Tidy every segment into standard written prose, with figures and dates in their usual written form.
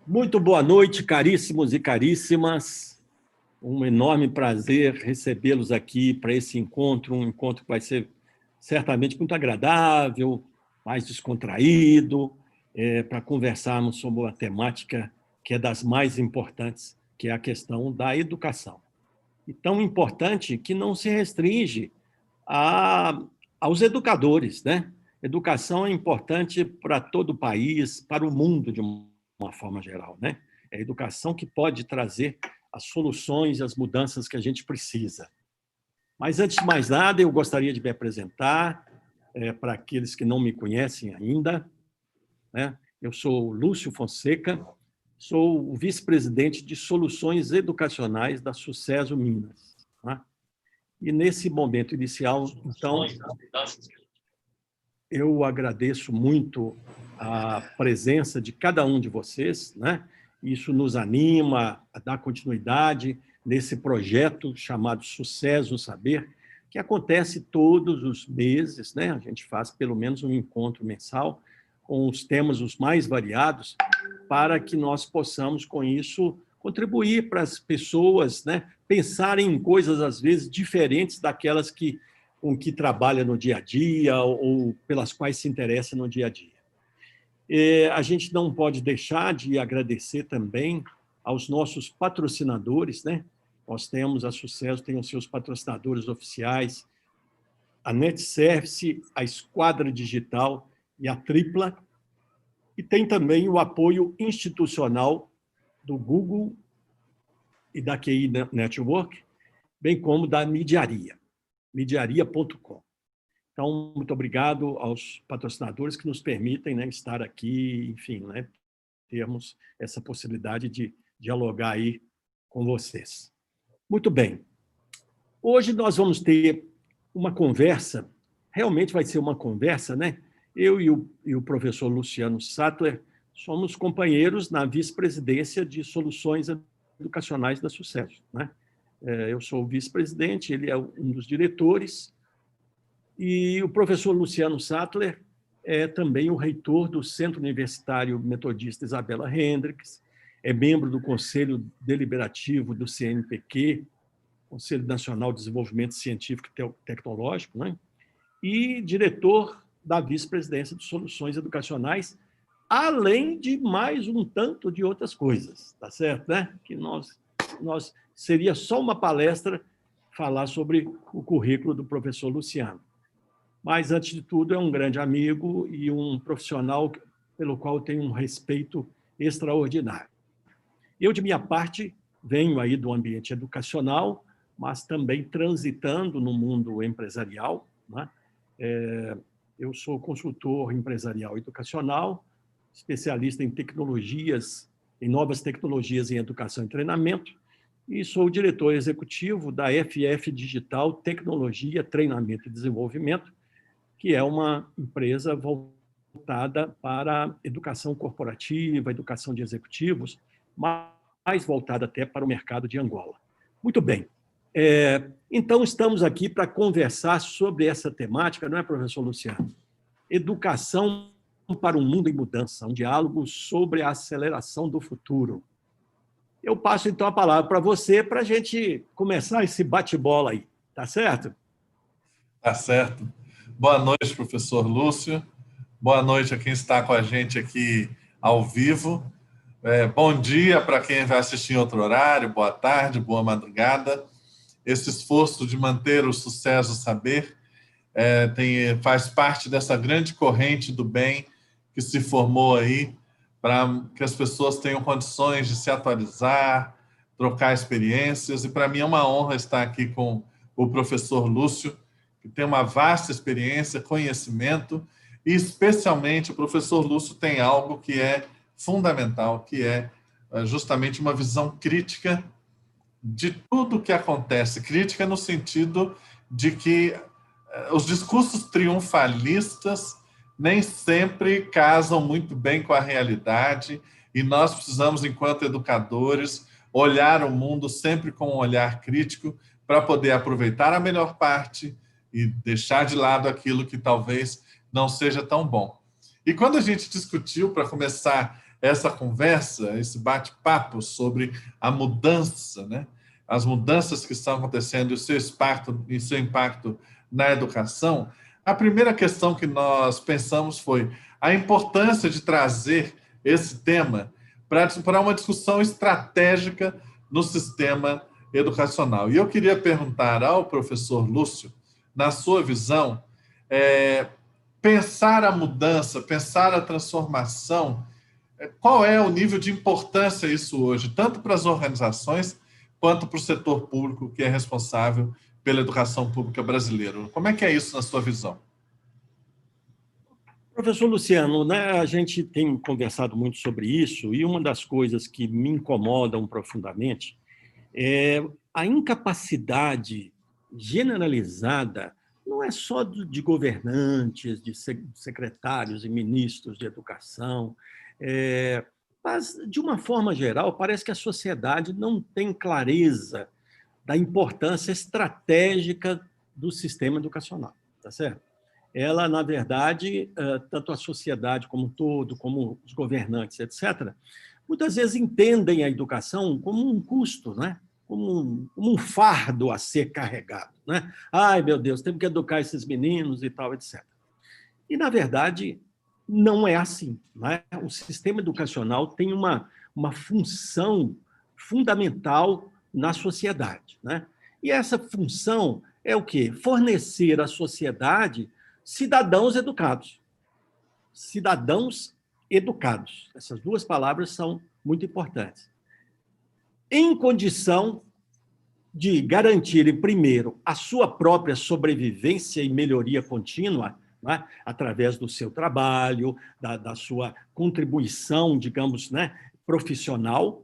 Muito boa noite, caríssimos e caríssimas. Um enorme prazer recebê-los aqui para esse encontro, um encontro que vai ser certamente muito agradável, mais descontraído, para conversarmos sobre uma temática que é das mais importantes, que é a questão da educação. E tão importante que não se restringe aos educadores, né? Educação é importante para todo o país, para o mundo de uma forma geral, né? É a educação que pode trazer as soluções e as mudanças que a gente precisa. Mas, antes de mais nada, eu gostaria de me apresentar para aqueles que não me conhecem ainda, né? Eu sou Lúcio Fonseca, sou o vice-presidente de Soluções Educacionais da Sucesso Minas, né? E, nesse momento inicial, então, eu agradeço muito a presença de cada um de vocês, né? Isso nos anima a dar continuidade nesse projeto chamado Sucesso Saber, que acontece todos os meses, né? A gente faz pelo menos um encontro mensal com os temas os mais variados, para que nós possamos, com isso, contribuir para as pessoas, né, pensarem em coisas, às vezes, diferentes daquelas com que trabalha no dia a dia ou pelas quais se interessa no dia a dia. A gente não pode deixar de agradecer também aos nossos patrocinadores, né? Nós temos, a Sucesso tem os seus patrocinadores oficiais, a NetService, a Esquadra Digital e a Tripla, e tem também o apoio institucional do Google e da QI Network, bem como da Midiaria, midiaria.com. Então, muito obrigado aos patrocinadores que nos permitem, né, estar aqui, enfim, né, termos essa possibilidade de dialogar aí com vocês. Muito bem. Hoje nós vamos ter uma conversa, realmente vai ser uma conversa, né? Eu e o professor Luciano Sattler somos companheiros na vice-presidência de Soluções Educacionais da Sucesso, né? Eu sou o vice-presidente, ele é um dos diretores, e o professor Luciano Sattler é também o reitor do Centro Universitário Metodista Isabela Hendricks, é membro do Conselho Deliberativo do CNPq, Conselho Nacional de Desenvolvimento Científico e Tecnológico, né? E diretor da vice-presidência de Soluções Educacionais, além de mais um tanto de outras coisas, tá certo, né? Que nós seria só uma palestra falar sobre o currículo do professor Luciano. Mas, antes de tudo, é um grande amigo e um profissional pelo qual eu tenho um respeito extraordinário. Eu, de minha parte, venho aí do ambiente educacional, mas também transitando no mundo empresarial, né? Eu sou consultor empresarial educacional, especialista em tecnologias, em novas tecnologias em educação e treinamento, e sou diretor executivo da FF Digital Tecnologia, Treinamento e Desenvolvimento, que é uma empresa voltada para educação corporativa, educação de executivos, mais voltada até para o mercado de Angola. Muito bem. Então, estamos aqui para conversar sobre essa temática, não é, professor Luciano? Educação para um mundo em mudança, um diálogo sobre a aceleração do futuro. Eu passo, então, a palavra para você, para a gente começar esse bate-bola aí. Tá certo? Tá certo. Boa noite, professor Lúcio. Boa noite a quem está com a gente aqui ao vivo. Bom dia para quem vai assistir em outro horário, boa tarde, boa madrugada. Esse esforço de manter o sucesso saber faz parte dessa grande corrente do bem que se formou aí para que as pessoas tenham condições de se atualizar, trocar experiências. E para mim é uma honra estar aqui com o professor Lúcio, que tem uma vasta experiência, conhecimento, e especialmente o professor Lúcio tem algo que é fundamental, que é justamente uma visão crítica de tudo o que acontece. Crítica no sentido de que os discursos triunfalistas nem sempre casam muito bem com a realidade, e nós precisamos, enquanto educadores, olhar o mundo sempre com um olhar crítico para poder aproveitar a melhor parte e deixar de lado aquilo que talvez não seja tão bom. E quando a gente discutiu, para começar essa conversa, esse bate-papo sobre a mudança, né? As mudanças que estão acontecendo e seu impacto na educação, a primeira questão que nós pensamos foi a importância de trazer esse tema para uma discussão estratégica no sistema educacional. E eu queria perguntar ao professor Lúcio, na sua visão, pensar a mudança, pensar a transformação, qual é o nível de importância isso hoje, tanto para as organizações quanto para o setor público, que é responsável pela educação pública brasileira? Como é que é isso na sua visão? Professor Luciano, né, a gente tem conversado muito sobre isso, e uma das coisas que me incomodam profundamente é a incapacidade generalizada, não é só de governantes, de secretários e ministros de educação, mas, de uma forma geral, parece que a sociedade não tem clareza da importância estratégica do sistema educacional, tá certo? Ela, na verdade, tanto a sociedade como um todo, como os governantes, etc., muitas vezes entendem a educação como um custo, né? Como um fardo a ser carregado. Né? Ai, meu Deus, temos que educar esses meninos e tal, etc. E, na verdade, não é assim. Né? O sistema educacional tem uma função fundamental na sociedade. Né? E essa função é o quê? Fornecer à sociedade cidadãos educados. Cidadãos educados. Essas duas palavras são muito importantes. Em condição de garantirem, primeiro, a sua própria sobrevivência e melhoria contínua, né, através do seu trabalho, da sua contribuição, digamos, né, profissional,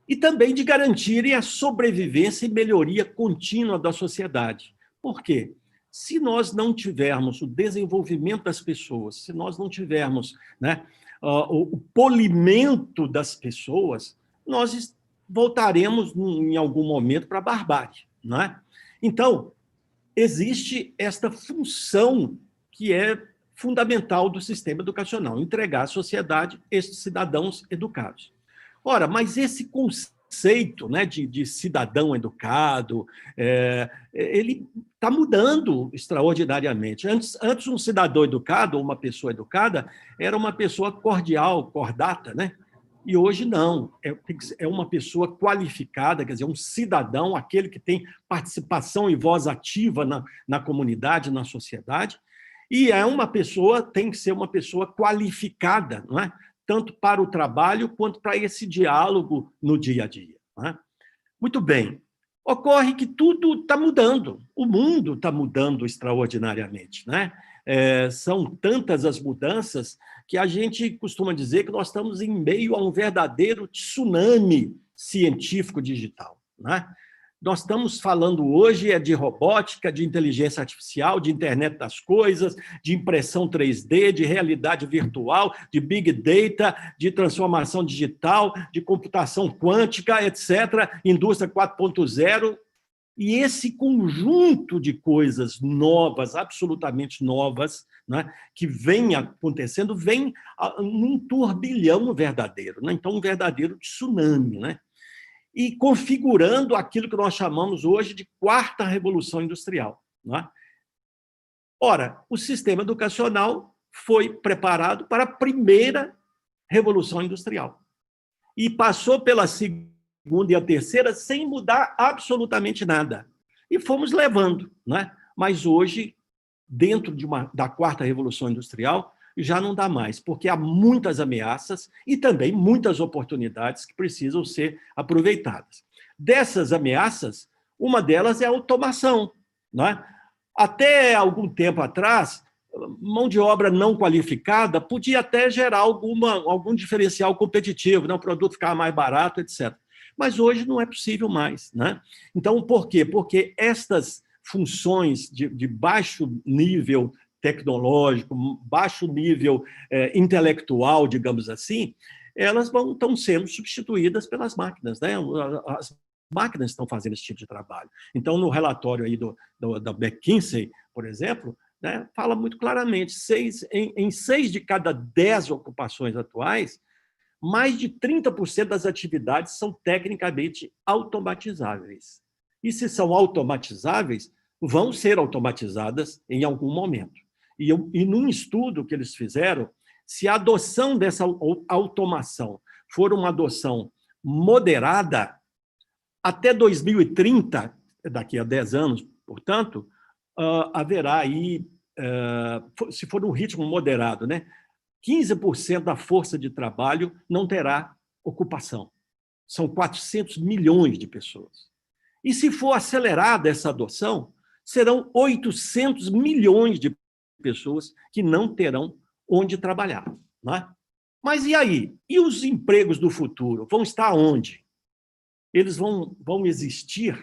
e também de garantirem a sobrevivência e melhoria contínua da sociedade. Por quê? Se nós não tivermos o desenvolvimento das pessoas, se nós não tivermos, né, o polimento das pessoas, nós voltaremos em algum momento para a barbárie. Não é? Então, existe esta função que é fundamental do sistema educacional, entregar à sociedade esses cidadãos educados. Ora, mas esse conceito, né, de cidadão educado, ele está mudando extraordinariamente. Antes, um cidadão educado, ou uma pessoa educada, era uma pessoa cordial, cordata, né? E hoje não, é uma pessoa qualificada, quer dizer, um cidadão, aquele que tem participação e voz ativa na comunidade, na sociedade, e tem que ser uma pessoa qualificada, não é? Tanto para o trabalho quanto para esse diálogo no dia a dia. Não é? Muito bem. Ocorre que tudo está mudando, o mundo está mudando extraordinariamente. Né? São tantas as mudanças que a gente costuma dizer que nós estamos em meio a um verdadeiro tsunami científico digital. Né? Nós estamos falando hoje de robótica, de inteligência artificial, de internet das coisas, de impressão 3D, de realidade virtual, de big data, de transformação digital, de computação quântica, etc., indústria 4.0. E esse conjunto de coisas novas, absolutamente novas, né, que vem acontecendo, vem num turbilhão verdadeiro. Né? Então, um verdadeiro tsunami, né? E configurando aquilo que nós chamamos hoje de quarta revolução industrial. Não é? Ora, o sistema educacional foi preparado para a primeira revolução industrial e passou pela segunda e a terceira sem mudar absolutamente nada. E fomos levando. Não é? Mas hoje, dentro da quarta revolução industrial, já não dá mais, porque há muitas ameaças e também muitas oportunidades que precisam ser aproveitadas. Dessas ameaças, uma delas é a automação. Não é? Até algum tempo atrás, mão de obra não qualificada podia até gerar algum diferencial competitivo, né? O produto ficar mais barato, etc. Mas hoje não é possível mais. Né? Então, por quê? Porque estas funções de baixo nível tecnológico, baixo nível intelectual, digamos assim, elas estão sendo substituídas pelas máquinas. Né? As máquinas estão fazendo esse tipo de trabalho. Então, no relatório aí da McKinsey, por exemplo, né, fala muito claramente, em 6 de cada 10 ocupações atuais, mais de 30% das atividades são tecnicamente automatizáveis. E se são automatizáveis, vão ser automatizadas em algum momento. E num estudo que eles fizeram, se a adoção dessa automação for uma adoção moderada, até 2030, daqui a 10 anos, portanto, haverá aí, se for um ritmo moderado, né, 15% da força de trabalho não terá ocupação. São 400 milhões de pessoas. E se for acelerada essa adoção, serão 800 milhões de pessoas que não terão onde trabalhar. Não é? Mas e aí? E os empregos do futuro? Vão estar onde? Eles vão existir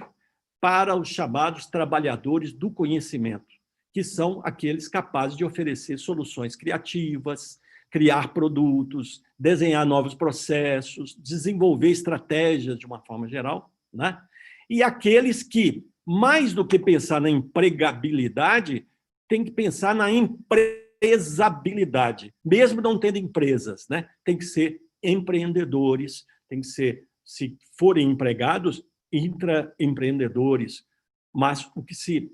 para os chamados trabalhadores do conhecimento, que são aqueles capazes de oferecer soluções criativas, criar produtos, desenhar novos processos, desenvolver estratégias de uma forma geral, né? E aqueles que, mais do que pensar na empregabilidade, tem que pensar na empresabilidade, mesmo não tendo empresas, né? Tem que ser empreendedores, tem que ser, se forem empregados, intraempreendedores. Mas o que se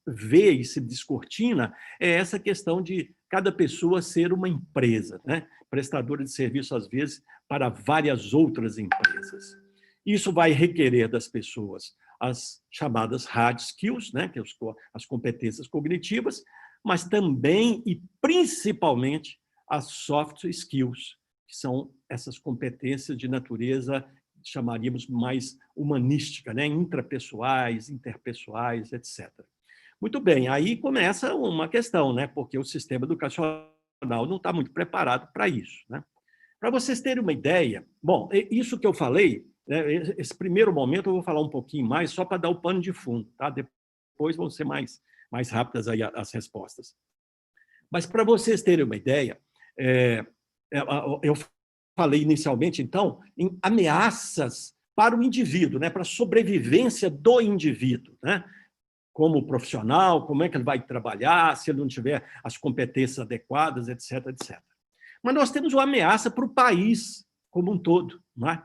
vê e se descortina é essa questão de cada pessoa ser uma empresa, né? Prestadora de serviço, às vezes, para várias outras empresas. Isso vai requerer das pessoas as chamadas hard skills, né? Que é as competências cognitivas, mas também e principalmente as soft skills, que são essas competências de natureza, chamaríamos mais humanística, né? Intrapessoais, interpessoais, etc. Muito bem, aí começa uma questão, né? Porque o sistema educacional não está muito preparado para isso, né? Para vocês terem uma ideia, bom, isso que eu falei, né, esse primeiro momento eu vou falar um pouquinho mais, só para dar o pano de fundo, tá? Depois vão ser mais rápidas aí as respostas. Mas para vocês terem uma ideia, eu falei inicialmente, então, em ameaças para o indivíduo, né, para a sobrevivência do indivíduo, né? Como profissional, como é que ele vai trabalhar, se ele não tiver as competências adequadas, etc, etc. Mas nós temos uma ameaça para o país como um todo, não é?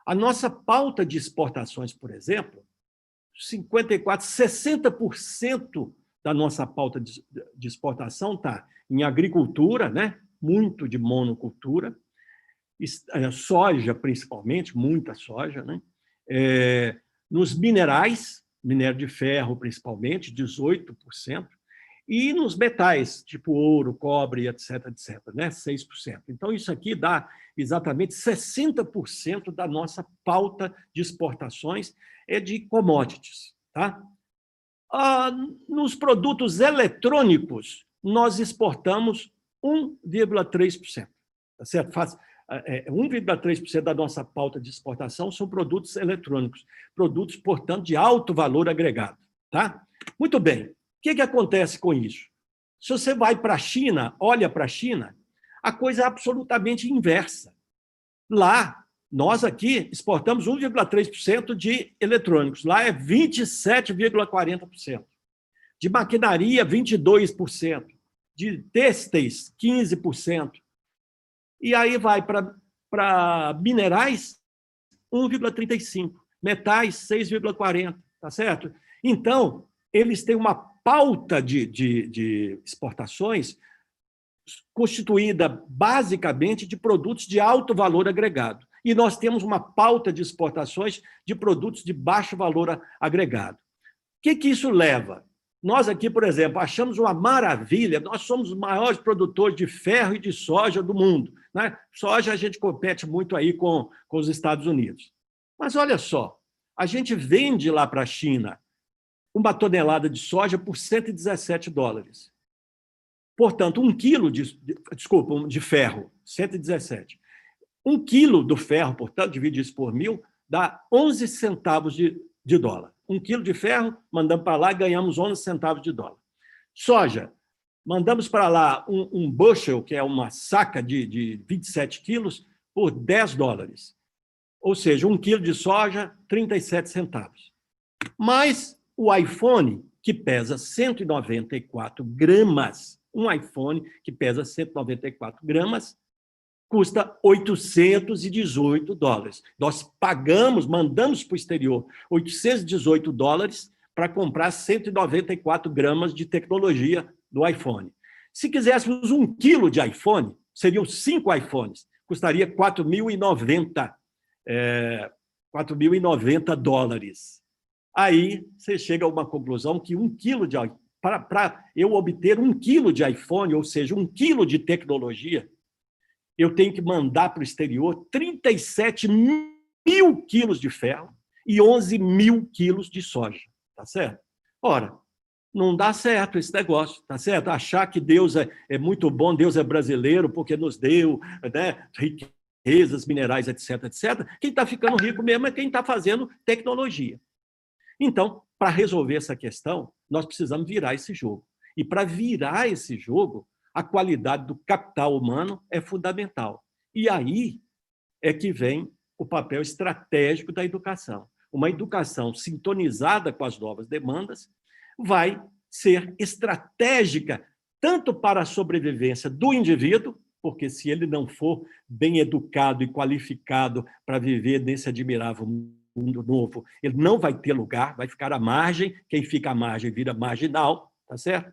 A nossa pauta de exportações, por exemplo, 60% da nossa pauta de exportação está em agricultura, né? Muito de monocultura, soja, principalmente, muita soja, né? Nos minerais, minério de ferro, principalmente, 18%, e nos metais, tipo ouro, cobre, etc., né? 6%. Então, isso aqui dá exatamente 60% da nossa pauta de exportações é de commodities. Tá? Nos produtos eletrônicos, nós exportamos 1,3%. Tá certo? 1,3% da nossa pauta de exportação são produtos eletrônicos, produtos, portanto, de alto valor agregado. Tá? Muito bem. O que acontece com isso? Se você vai para a China, olha para a China, a coisa é absolutamente inversa. Lá, nós aqui exportamos 1,3% de eletrônicos, lá é 27,40%. De maquinaria, 22%. De têxteis, 15%. E aí vai para minerais, 1,35%. Metais, 6,40%. Tá certo? Então, eles têm uma pauta de exportações constituída basicamente de produtos de alto valor agregado. E nós temos uma pauta de exportações de produtos de baixo valor agregado. O que isso leva? Nós aqui, por exemplo, achamos uma maravilha, nós somos os maiores produtores de ferro e de soja do mundo. Né? Soja a gente compete muito aí com os Estados Unidos. Mas olha só, a gente vende lá para a China uma tonelada de soja por $117. Portanto, 1 quilo de ferro, 117. 1 quilo do ferro, portanto, divide isso por 1.000, dá 11 centavos de dólar. 1 quilo de ferro, mandamos para lá e ganhamos 11 centavos de dólar. Soja, mandamos para lá um bushel, que é uma saca de 27 quilos, por $10. Ou seja, 1 quilo de soja, 37 centavos. Mas o iPhone, que pesa 194 gramas, um iPhone que pesa 194 gramas, custa $818. Nós pagamos, mandamos para o exterior $818 para comprar 194 gramas de tecnologia do iPhone. Se quiséssemos 1 quilo de iPhone, seriam 5 iPhones, custaria $4.090. $4.090. Aí você chega a uma conclusão que 1 quilo de para eu obter 1 quilo de iPhone, ou seja, 1 quilo de tecnologia, eu tenho que mandar para o exterior 37 mil quilos de ferro e 11 mil quilos de soja, tá certo? Ora, não dá certo esse negócio, tá certo? Achar que Deus é muito bom, Deus é brasileiro porque nos deu, né, riquezas, minerais, etc, etc. Quem está ficando rico mesmo é quem está fazendo tecnologia. Então, para resolver essa questão, nós precisamos virar esse jogo. E para virar esse jogo, a qualidade do capital humano é fundamental. E aí é que vem o papel estratégico da educação. Uma educação sintonizada com as novas demandas vai ser estratégica tanto para a sobrevivência do indivíduo, porque se ele não for bem educado e qualificado para viver nesse admirável mundo novo, ele não vai ter lugar, vai ficar à margem, quem fica à margem vira marginal, tá certo?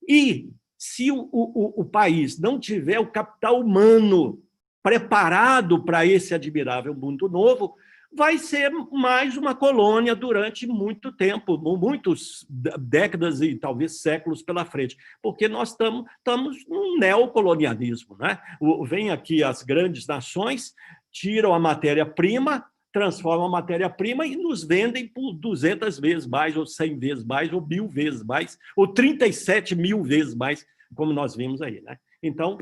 E se o país não tiver o capital humano preparado para esse admirável mundo novo, vai ser mais uma colônia durante muito tempo, muitas décadas e talvez séculos pela frente, porque nós estamos num neocolonialismo, né? Vem aqui as grandes nações, tiram a matéria-prima, transformam a matéria-prima e nos vendem por 200 vezes mais, ou 100 vezes mais, ou 1.000 vezes mais, ou 37 mil vezes mais, como nós vimos aí, né? Então,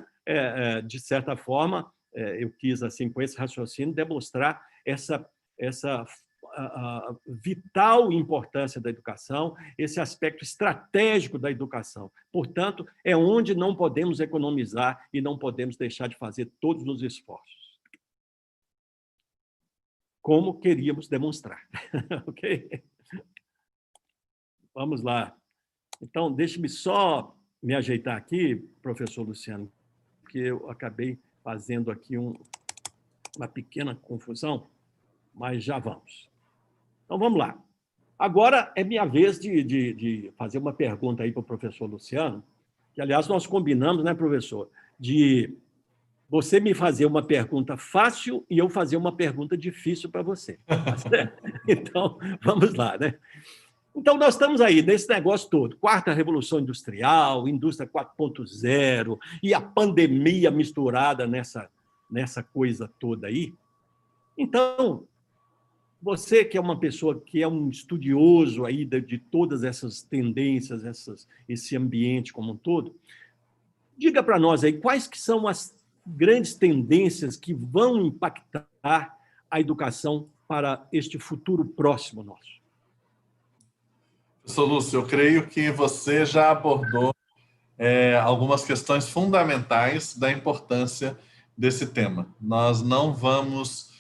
de certa forma, eu quis, assim, com esse raciocínio, demonstrar essa vital importância da educação, esse aspecto estratégico da educação. Portanto, é onde não podemos economizar e não podemos deixar de fazer todos os esforços. Como queríamos demonstrar. Ok? Vamos lá. Então, deixe-me só me ajeitar aqui, professor Luciano, porque eu acabei fazendo aqui uma pequena confusão, mas já vamos. Então, vamos lá. Agora é minha vez de fazer uma pergunta aí para o professor Luciano, que, aliás, nós combinamos, né, professor, de você me fazer uma pergunta fácil e eu fazer uma pergunta difícil para você. Tá certo? Então, vamos lá, né? Então, nós estamos aí nesse negócio todo, quarta revolução industrial, indústria 4.0 e a pandemia misturada nessa coisa toda aí. Então, você que é uma pessoa que é um estudioso aí de todas essas tendências, esse ambiente como um todo, diga para nós aí quais que são as grandes tendências que vão impactar a educação para este futuro próximo nosso. Professor Lúcio, eu creio que você já abordou algumas questões fundamentais da importância desse tema. Nós não vamos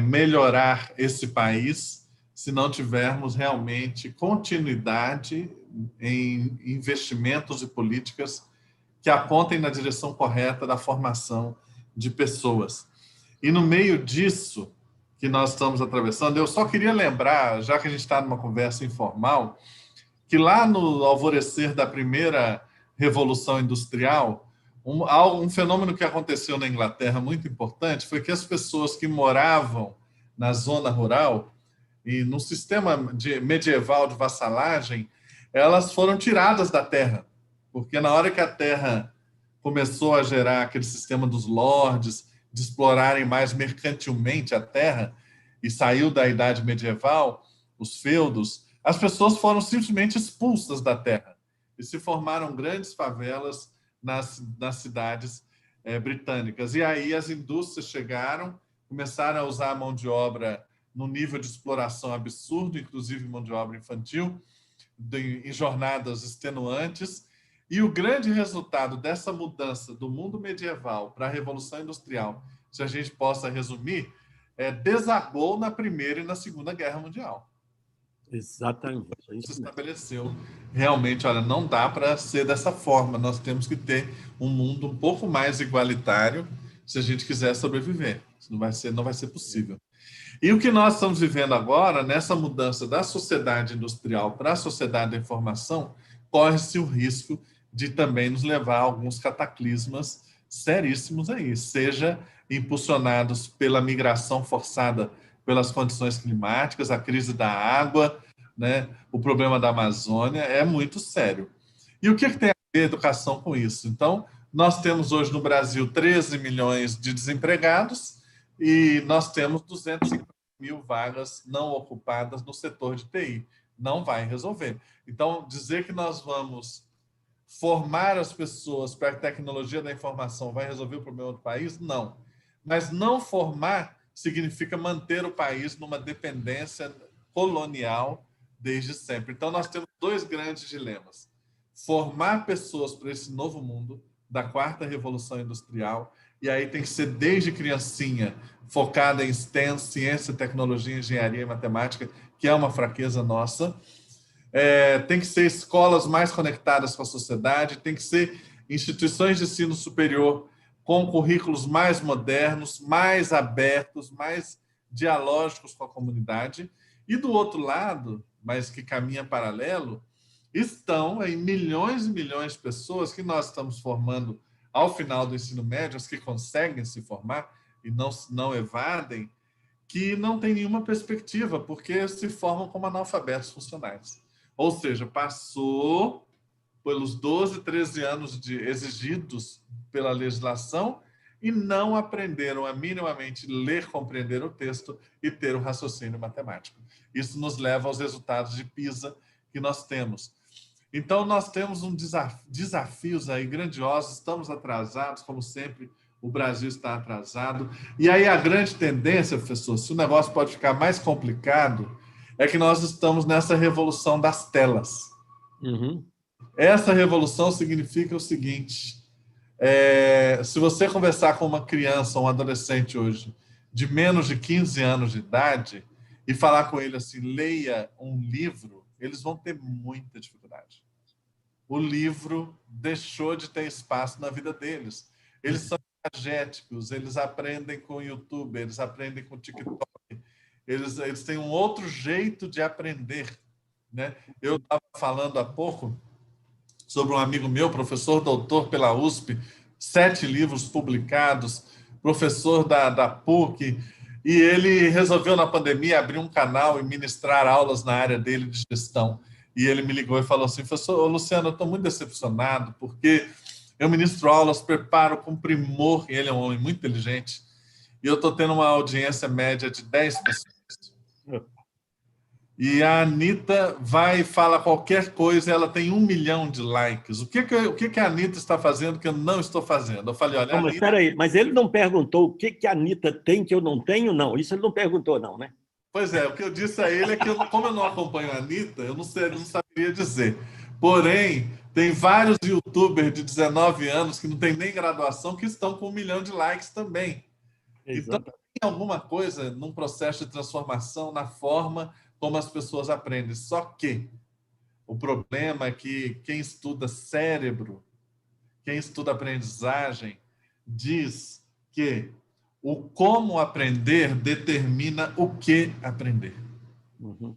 melhorar esse país se não tivermos realmente continuidade em investimentos e políticas que apontem na direção correta da formação de pessoas. E no meio disso que nós estamos atravessando, eu só queria lembrar, já que a gente está numa conversa informal, que lá no alvorecer da primeira Revolução Industrial, um fenômeno que aconteceu na Inglaterra muito importante foi que as pessoas que moravam na zona rural e no sistema medieval de vassalagem, elas foram tiradas da terra, porque na hora que a terra começou a gerar aquele sistema dos lords, de explorarem mais mercantilmente a terra, e saiu da idade medieval, os feudos, as pessoas foram simplesmente expulsas da terra e se formaram grandes favelas nas cidades britânicas. E aí as indústrias chegaram, começaram a usar a mão de obra num nível de exploração absurdo, inclusive mão de obra infantil, em jornadas extenuantes. E o grande resultado dessa mudança do mundo medieval para a Revolução Industrial, se a gente possa resumir, desabou na Primeira e na Segunda Guerra Mundial. Exatamente. Se estabeleceu realmente, olha, não dá para ser dessa forma, nós temos que ter um mundo um pouco mais igualitário, se a gente quiser sobreviver. Isso não vai ser possível. E o que nós estamos vivendo agora, nessa mudança da sociedade industrial para a sociedade da informação, corre-se o risco de também nos levar a alguns cataclismas seríssimos aí, seja impulsionados pela migração forçada pelas condições climáticas, a crise da água, né? O problema da Amazônia é muito sério. E o que tem a ver a educação com isso? Então, nós temos hoje no Brasil 13 milhões de desempregados e nós temos 250 mil vagas não ocupadas no setor de TI. Não vai resolver. Então, dizer que nós vamos formar as pessoas para a tecnologia da informação vai resolver o problema do país? Não. Mas não formar significa manter o país numa dependência colonial desde sempre. Então, nós temos dois grandes dilemas. Formar pessoas para esse novo mundo da quarta revolução industrial, e aí tem que ser desde criancinha, focada em STEM, ciência, tecnologia, engenharia e matemática, que é uma fraqueza nossa. Tem que ser escolas mais conectadas com a sociedade, tem que ser instituições de ensino superior com currículos mais modernos, mais abertos, mais dialógicos com a comunidade. E do outro lado, mas que caminha paralelo, estão aí milhões e milhões de pessoas que nós estamos formando ao final do ensino médio, as que conseguem se formar e não evadem, que não tem nenhuma perspectiva, porque se formam como analfabetos funcionais. Ou seja, passou pelos 12, 13 anos exigidos pela legislação e não aprenderam a minimamente ler, compreender o texto e ter o raciocínio matemático. Isso nos leva aos resultados de PISA que nós temos. Então, nós temos desafios aí grandiosos, estamos atrasados, como sempre, o Brasil está atrasado. E aí a grande tendência, professor, se o negócio pode ficar mais complicado, é que nós estamos nessa revolução das telas. Uhum. Essa revolução significa o seguinte, se você conversar com uma criança, um adolescente hoje, de menos de 15 anos de idade, e falar com ele assim, leia um livro, eles vão ter muita dificuldade. O livro deixou de ter espaço na vida deles. Eles são energéticos, eles aprendem com o YouTube, eles aprendem com o TikTok, eles têm um outro jeito de aprender, né? Eu estava falando há pouco sobre um amigo meu, professor doutor pela USP, 7 livros publicados, professor da PUC, e ele resolveu, na pandemia, abrir um canal e ministrar aulas na área dele de gestão. E ele me ligou e falou assim, professor Luciano, eu estou muito decepcionado, porque eu ministro aulas, preparo com primor, e ele é um homem muito inteligente, e eu estou tendo uma audiência média de 10 pessoas. E a Anitta vai e fala qualquer coisa, ela tem 1 milhão de likes. O que a Anitta está fazendo que eu não estou fazendo? Eu falei, olha, Não, mas espera aí, mas ele não perguntou o que a Anitta tem que eu não tenho, não. Isso ele não perguntou, não, né? Pois é, o que eu disse a ele é que, como eu não acompanho a Anitta, eu não saberia dizer. Porém, tem vários youtubers de 19 anos que não têm nem graduação que estão com 1 milhão de likes também. Então, Exato. tem alguma coisa num processo de transformação na forma como as pessoas aprendem. Só que o problema é que quem estuda cérebro, quem estuda aprendizagem, diz que o como aprender determina o que aprender. Uhum.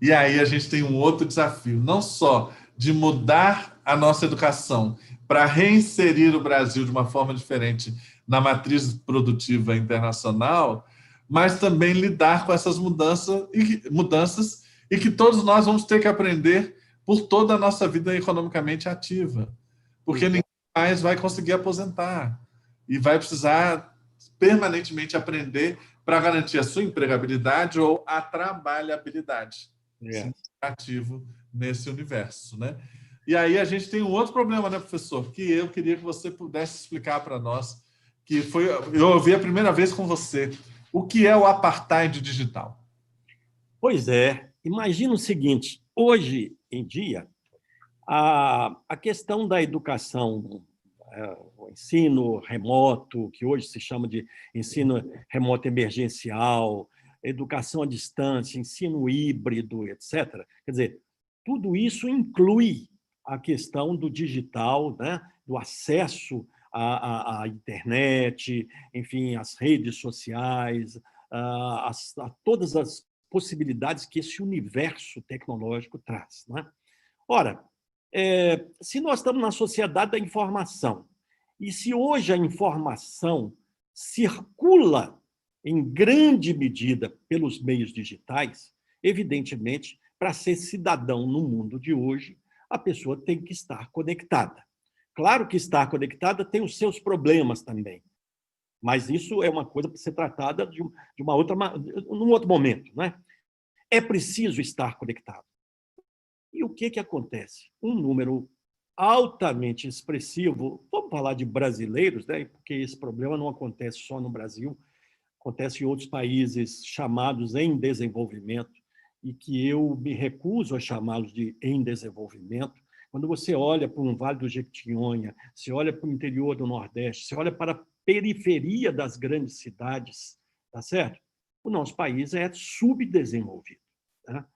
E aí a gente tem um outro desafio, não só de mudar a nossa educação para reinserir o Brasil de uma forma diferente na matriz produtiva internacional, mas também lidar com essas mudanças e que todos nós vamos ter que aprender por toda a nossa vida economicamente ativa. Porque ninguém mais vai conseguir aposentar e vai precisar permanentemente aprender para garantir a sua empregabilidade ou a trabalhabilidade ativo nesse universo, né? E aí a gente tem um outro problema, né, professor? Que eu queria que você pudesse explicar para nós, que foi, eu ouvi a primeira vez com você. O que é o apartheid digital? Pois é. Imagina o seguinte, hoje em dia, a questão da educação, o ensino remoto, que hoje se chama de ensino remoto emergencial, educação à distância, ensino híbrido, etc. Quer dizer, tudo isso inclui a questão do digital, né? Do acesso a internet, enfim, as redes sociais, todas as possibilidades que esse universo tecnológico traz, né? Ora, se nós estamos na sociedade da informação, e se hoje a informação circula em grande medida pelos meios digitais, evidentemente, para ser cidadão no mundo de hoje, a pessoa tem que estar conectada. Claro que estar conectada tem os seus problemas também, mas isso é uma coisa para ser tratada num outro momento, né? É preciso estar conectado. E o que acontece? Um número altamente expressivo, vamos falar de brasileiros, né? Porque esse problema não acontece só no Brasil, acontece em outros países chamados em desenvolvimento, e que eu me recuso a chamá-los de em desenvolvimento. Quando você olha para um Vale do Jequitinhonha, você olha para o interior do Nordeste, você olha para a periferia das grandes cidades, tá certo? O nosso país é subdesenvolvido, tá?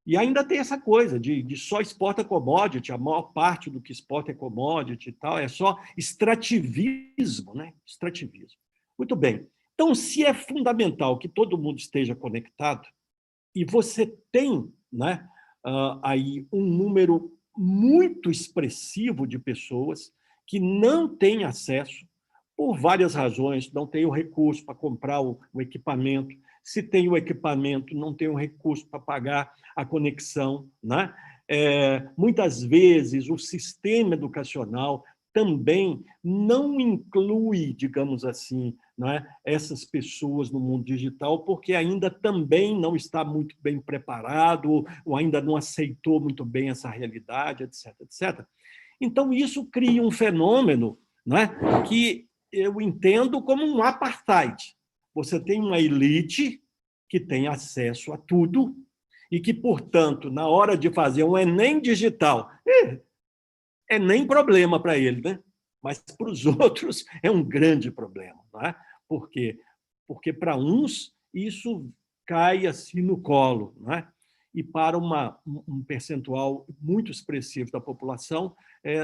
E ainda tem essa coisa de só exporta commodity, a maior parte do que exporta é commodity e tal, é só extrativismo, né? Extrativismo. Muito bem. Então, se é fundamental que todo mundo esteja conectado, e você tem, né, aí um número muito expressivo de pessoas que não têm acesso, por várias razões, não tem o recurso para comprar o equipamento, se tem o equipamento, não tem o recurso para pagar a conexão, né? Muitas vezes o sistema educacional também não inclui, digamos assim, né, essas pessoas no mundo digital, porque ainda também não está muito bem preparado, ou ainda não aceitou muito bem essa realidade, etc, etc. Então, isso cria um fenômeno, né, que eu entendo como um apartheid. Você tem uma elite que tem acesso a tudo e que, portanto, na hora de fazer um Enem digital, é nem problema para ele, né? Mas para os outros é um grande problema. Não é? Por quê? Porque para uns isso cai assim no colo, não é? E para um percentual muito expressivo da população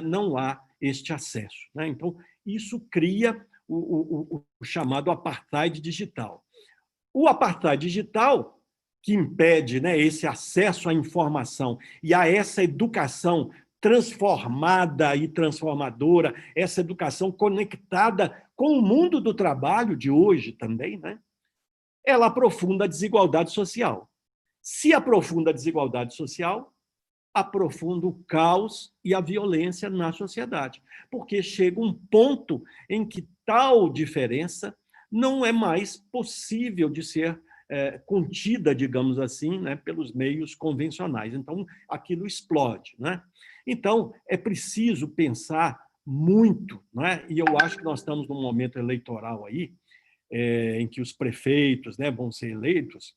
não há este acesso, né? Então, isso cria o chamado apartheid digital. O apartheid digital, que impede, né, esse acesso à informação e a essa educação transformada e transformadora, essa educação conectada com o mundo do trabalho de hoje também, né? Ela aprofunda a desigualdade social. Se aprofunda a desigualdade social, aprofunda o caos e a violência na sociedade, porque chega um ponto em que tal diferença não é mais possível de ser contida, digamos assim, né, pelos meios convencionais. Então, aquilo explode, né? Então, é preciso pensar muito, né? E eu acho que nós estamos num momento eleitoral aí, em que os prefeitos, né, vão ser eleitos.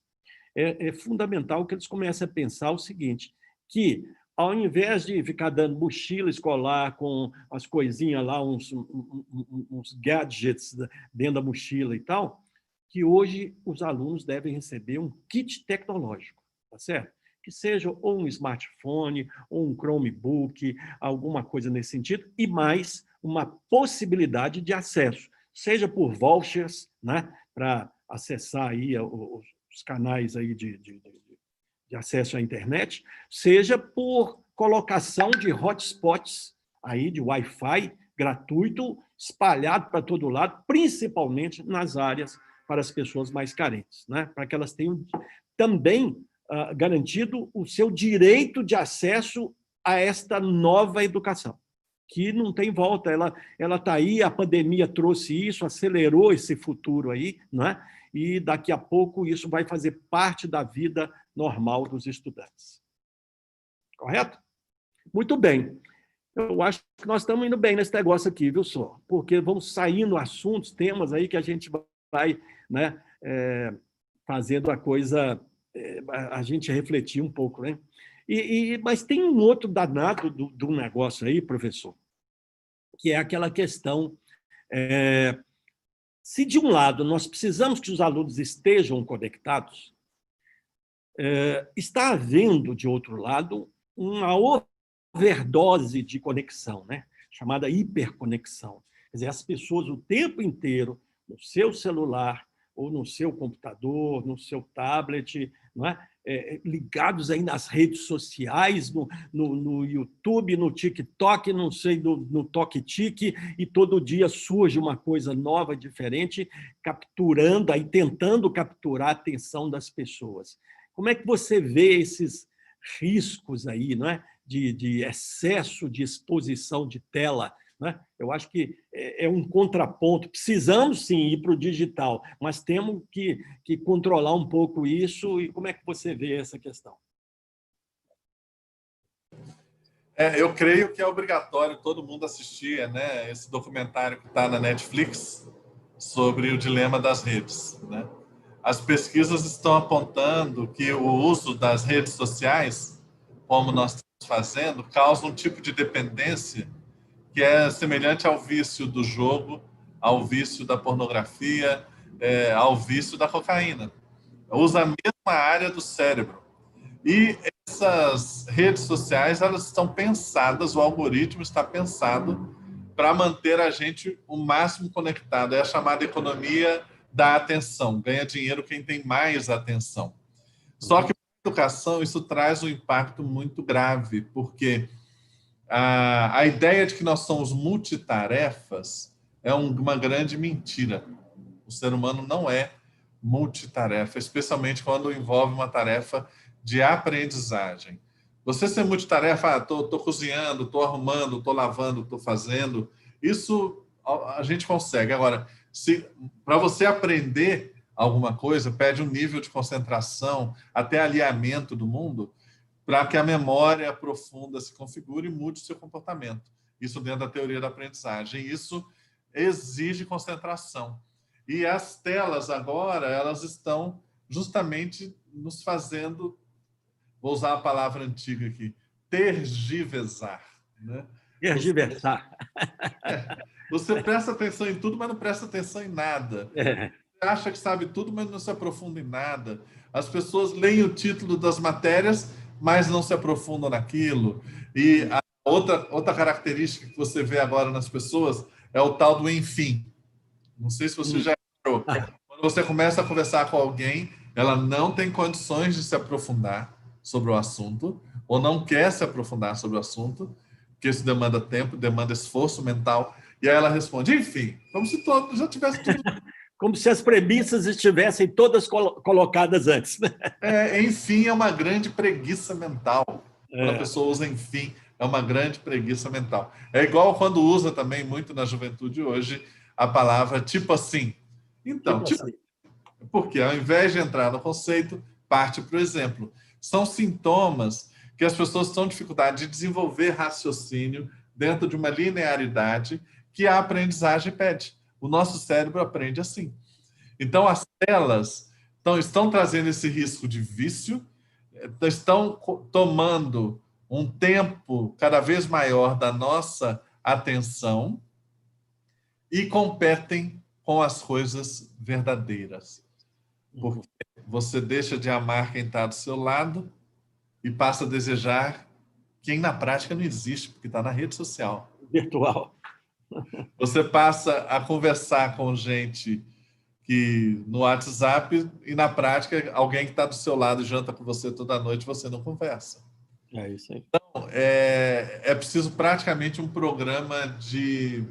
É fundamental que eles comecem a pensar o seguinte, que ao invés de ficar dando mochila escolar com as coisinhas lá, uns gadgets dentro da mochila e tal, que hoje os alunos devem receber um kit tecnológico, tá certo? Que seja ou um smartphone, ou um Chromebook, alguma coisa nesse sentido, e mais uma possibilidade de acesso, seja por vouchers, né, para acessar aí os canais aí de acesso à internet, seja por colocação de hotspots aí de Wi-Fi gratuito, espalhado para todo lado, principalmente nas áreas para as pessoas mais carentes, né? Para que elas tenham também garantido o seu direito de acesso a esta nova educação, que não tem volta, ela está aí, a pandemia trouxe isso, acelerou esse futuro aí, não é? E daqui a pouco isso vai fazer parte da vida normal dos estudantes. Correto? Muito bem. Eu acho que nós estamos indo bem nesse negócio aqui, viu, só? Porque vão saindo assuntos, temas aí que a gente vai, né, fazendo a coisa, a gente refletir um pouco, né? Mas tem um outro danado do negócio aí, professor, que é aquela questão, se de um lado nós precisamos que os alunos estejam conectados, está havendo, de outro lado, uma overdose de conexão, né? Chamada hiperconexão, Quer dizer, as pessoas o tempo inteiro, no seu celular, ou no seu computador, no seu tablet, não é? Ligados aí nas redes sociais, no YouTube, no TikTok, não sei, no Tok-Tik, e todo dia surge uma coisa nova, diferente, capturando, aí tentando capturar a atenção das pessoas. Como é que você vê esses riscos aí, não é? De excesso de exposição de tela? Né? Eu acho que é um contraponto. Precisamos, sim, ir para o digital, mas temos que controlar um pouco isso. E como é que você vê essa questão? Eu creio que é obrigatório todo mundo assistir, né, esse documentário que está na Netflix sobre o dilema das redes. Né? As pesquisas estão apontando que o uso das redes sociais, como nós estamos fazendo, causa um tipo de dependência que é semelhante ao vício do jogo, ao vício da pornografia, ao vício da cocaína. Usa a mesma área do cérebro. E essas redes sociais, elas estão pensadas, o algoritmo está pensado para manter a gente o máximo conectado. É a chamada economia da atenção. Ganha dinheiro quem tem mais atenção. Só que para a educação isso traz um impacto muito grave, porque a ideia de que nós somos multitarefas é uma grande mentira. O ser humano não é multitarefa, especialmente quando envolve uma tarefa de aprendizagem. Você ser multitarefa, estou cozinhando, estou arrumando, estou lavando, estou fazendo, isso a gente consegue. Agora, para você aprender alguma coisa, pede um nível de concentração, até alinhamento do mundo, para que a memória profunda se configure e mude o seu comportamento. Isso dentro da teoria da aprendizagem. Isso exige concentração. E as telas agora, elas estão justamente nos fazendo, vou usar a palavra antiga aqui, tergiversar. Né? Tergiversar. Você presta atenção em tudo, mas não presta atenção em nada. Você acha que sabe tudo, mas não se aprofunda em nada. As pessoas leem o título das matérias, mas não se aprofundam naquilo. E a outra característica que você vê agora nas pessoas é o tal do enfim. Não sei se você já reparou. Quando você começa a conversar com alguém, ela não tem condições de se aprofundar sobre o assunto, ou não quer se aprofundar sobre o assunto, porque isso demanda tempo, demanda esforço mental, e aí ela responde, enfim, como se todo, já tivesse tudo. Como se as premissas estivessem todas colocadas antes. Enfim, é uma grande preguiça mental. Quando a pessoa usa enfim, é uma grande preguiça mental. É igual quando usa também, muito na juventude hoje, a palavra tipo assim. Então, tipo assim. Porque ao invés de entrar no conceito, parte para o exemplo. São sintomas que as pessoas estão dificuldade de desenvolver raciocínio dentro de uma linearidade que a aprendizagem pede. O nosso cérebro aprende assim. Então, as telas estão trazendo esse risco de vício, estão tomando um tempo cada vez maior da nossa atenção e competem com as coisas verdadeiras. Porque você deixa de amar quem está do seu lado e passa a desejar quem na prática não existe, porque está na rede social. Virtual. Você passa a conversar com gente que no WhatsApp e na prática alguém que está do seu lado e janta com você toda noite, você não conversa. É isso aí. Então, é preciso praticamente um programa de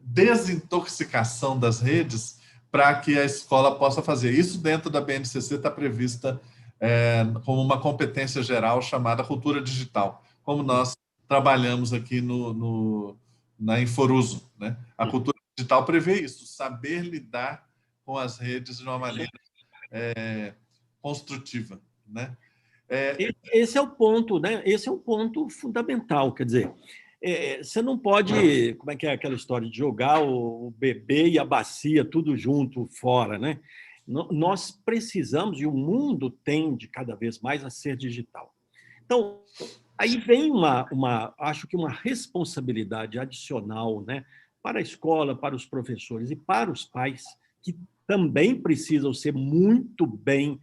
desintoxicação das redes para que a escola possa fazer. Isso dentro da BNCC está prevista como uma competência geral chamada cultura digital, como nós trabalhamos aqui na Inforuso. Né? A cultura digital prevê isso, saber lidar com as redes de uma maneira construtiva. Né? Esse é o ponto, né? Esse é um ponto fundamental, quer dizer, você não pode, como é que é aquela história de jogar o bebê e a bacia tudo junto fora, né? Nós precisamos, e o mundo tende cada vez mais a ser digital. Então, aí vem acho que uma responsabilidade adicional, né, para a escola, para os professores e para os pais, que também precisam ser muito bem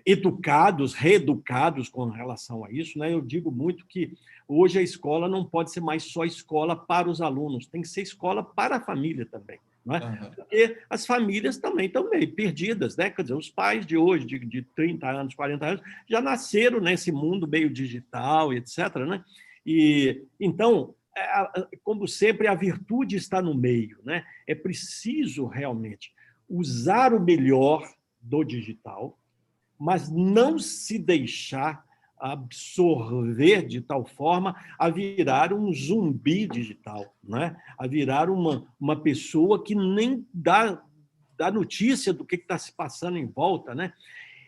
educados, reeducados com relação a isso, né? Eu digo muito que hoje a escola não pode ser mais só escola para os alunos, tem que ser escola para a família também. Não é? Uhum. Porque as famílias também estão meio perdidas, né? Quer dizer, os pais de hoje, de 30 anos, 40 anos, já nasceram nesse mundo meio digital, etc. Né? E, então, como sempre, a virtude está no meio. Né? É preciso realmente usar o melhor do digital, mas não se deixar absorver de tal forma a virar um zumbi digital, né? A virar uma pessoa que nem dá notícia do que está se passando em volta. Né?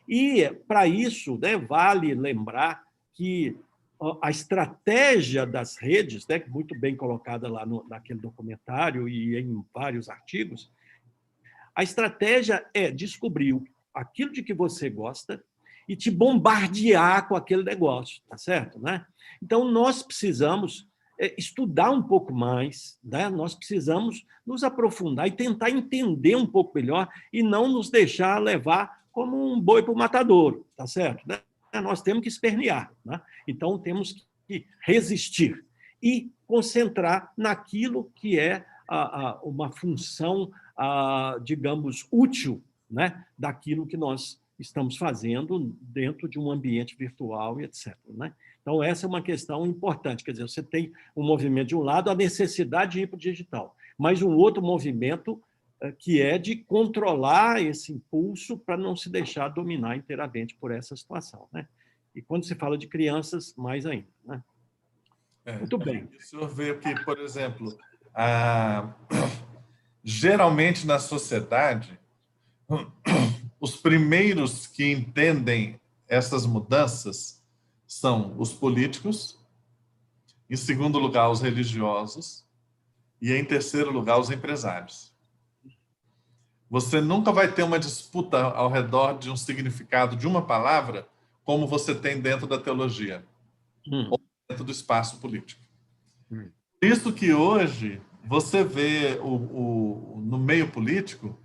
E, para isso, né, vale lembrar que a estratégia das redes, né, muito bem colocada lá naquele documentário e em vários artigos, a estratégia é descobrir aquilo de que você gosta e te bombardear com aquele negócio, tá certo? Né? Então, nós precisamos estudar um pouco mais, né? Nós precisamos nos aprofundar e tentar entender um pouco melhor e não nos deixar levar como um boi para o matadouro, tá certo? Né? Nós temos que espernear, né? Então, temos que resistir e concentrar naquilo que é uma função digamos, útil, né, daquilo que nós estamos fazendo dentro de um ambiente virtual e etc. Né? Então, essa é uma questão importante. Quer dizer, você tem um movimento, de um lado, a necessidade de ir para o digital, mas um outro movimento que é de controlar esse impulso para não se deixar dominar inteiramente por essa situação. Né? E quando se fala de crianças, mais ainda. Né? Muito bem. O senhor vê que, por exemplo, geralmente na sociedade, os primeiros que entendem essas mudanças são os políticos, em segundo lugar, os religiosos, e em terceiro lugar, os empresários. Você nunca vai ter uma disputa ao redor de um significado de uma palavra como você tem dentro da teologia, ou dentro do espaço político. Por isso que hoje você vê no meio político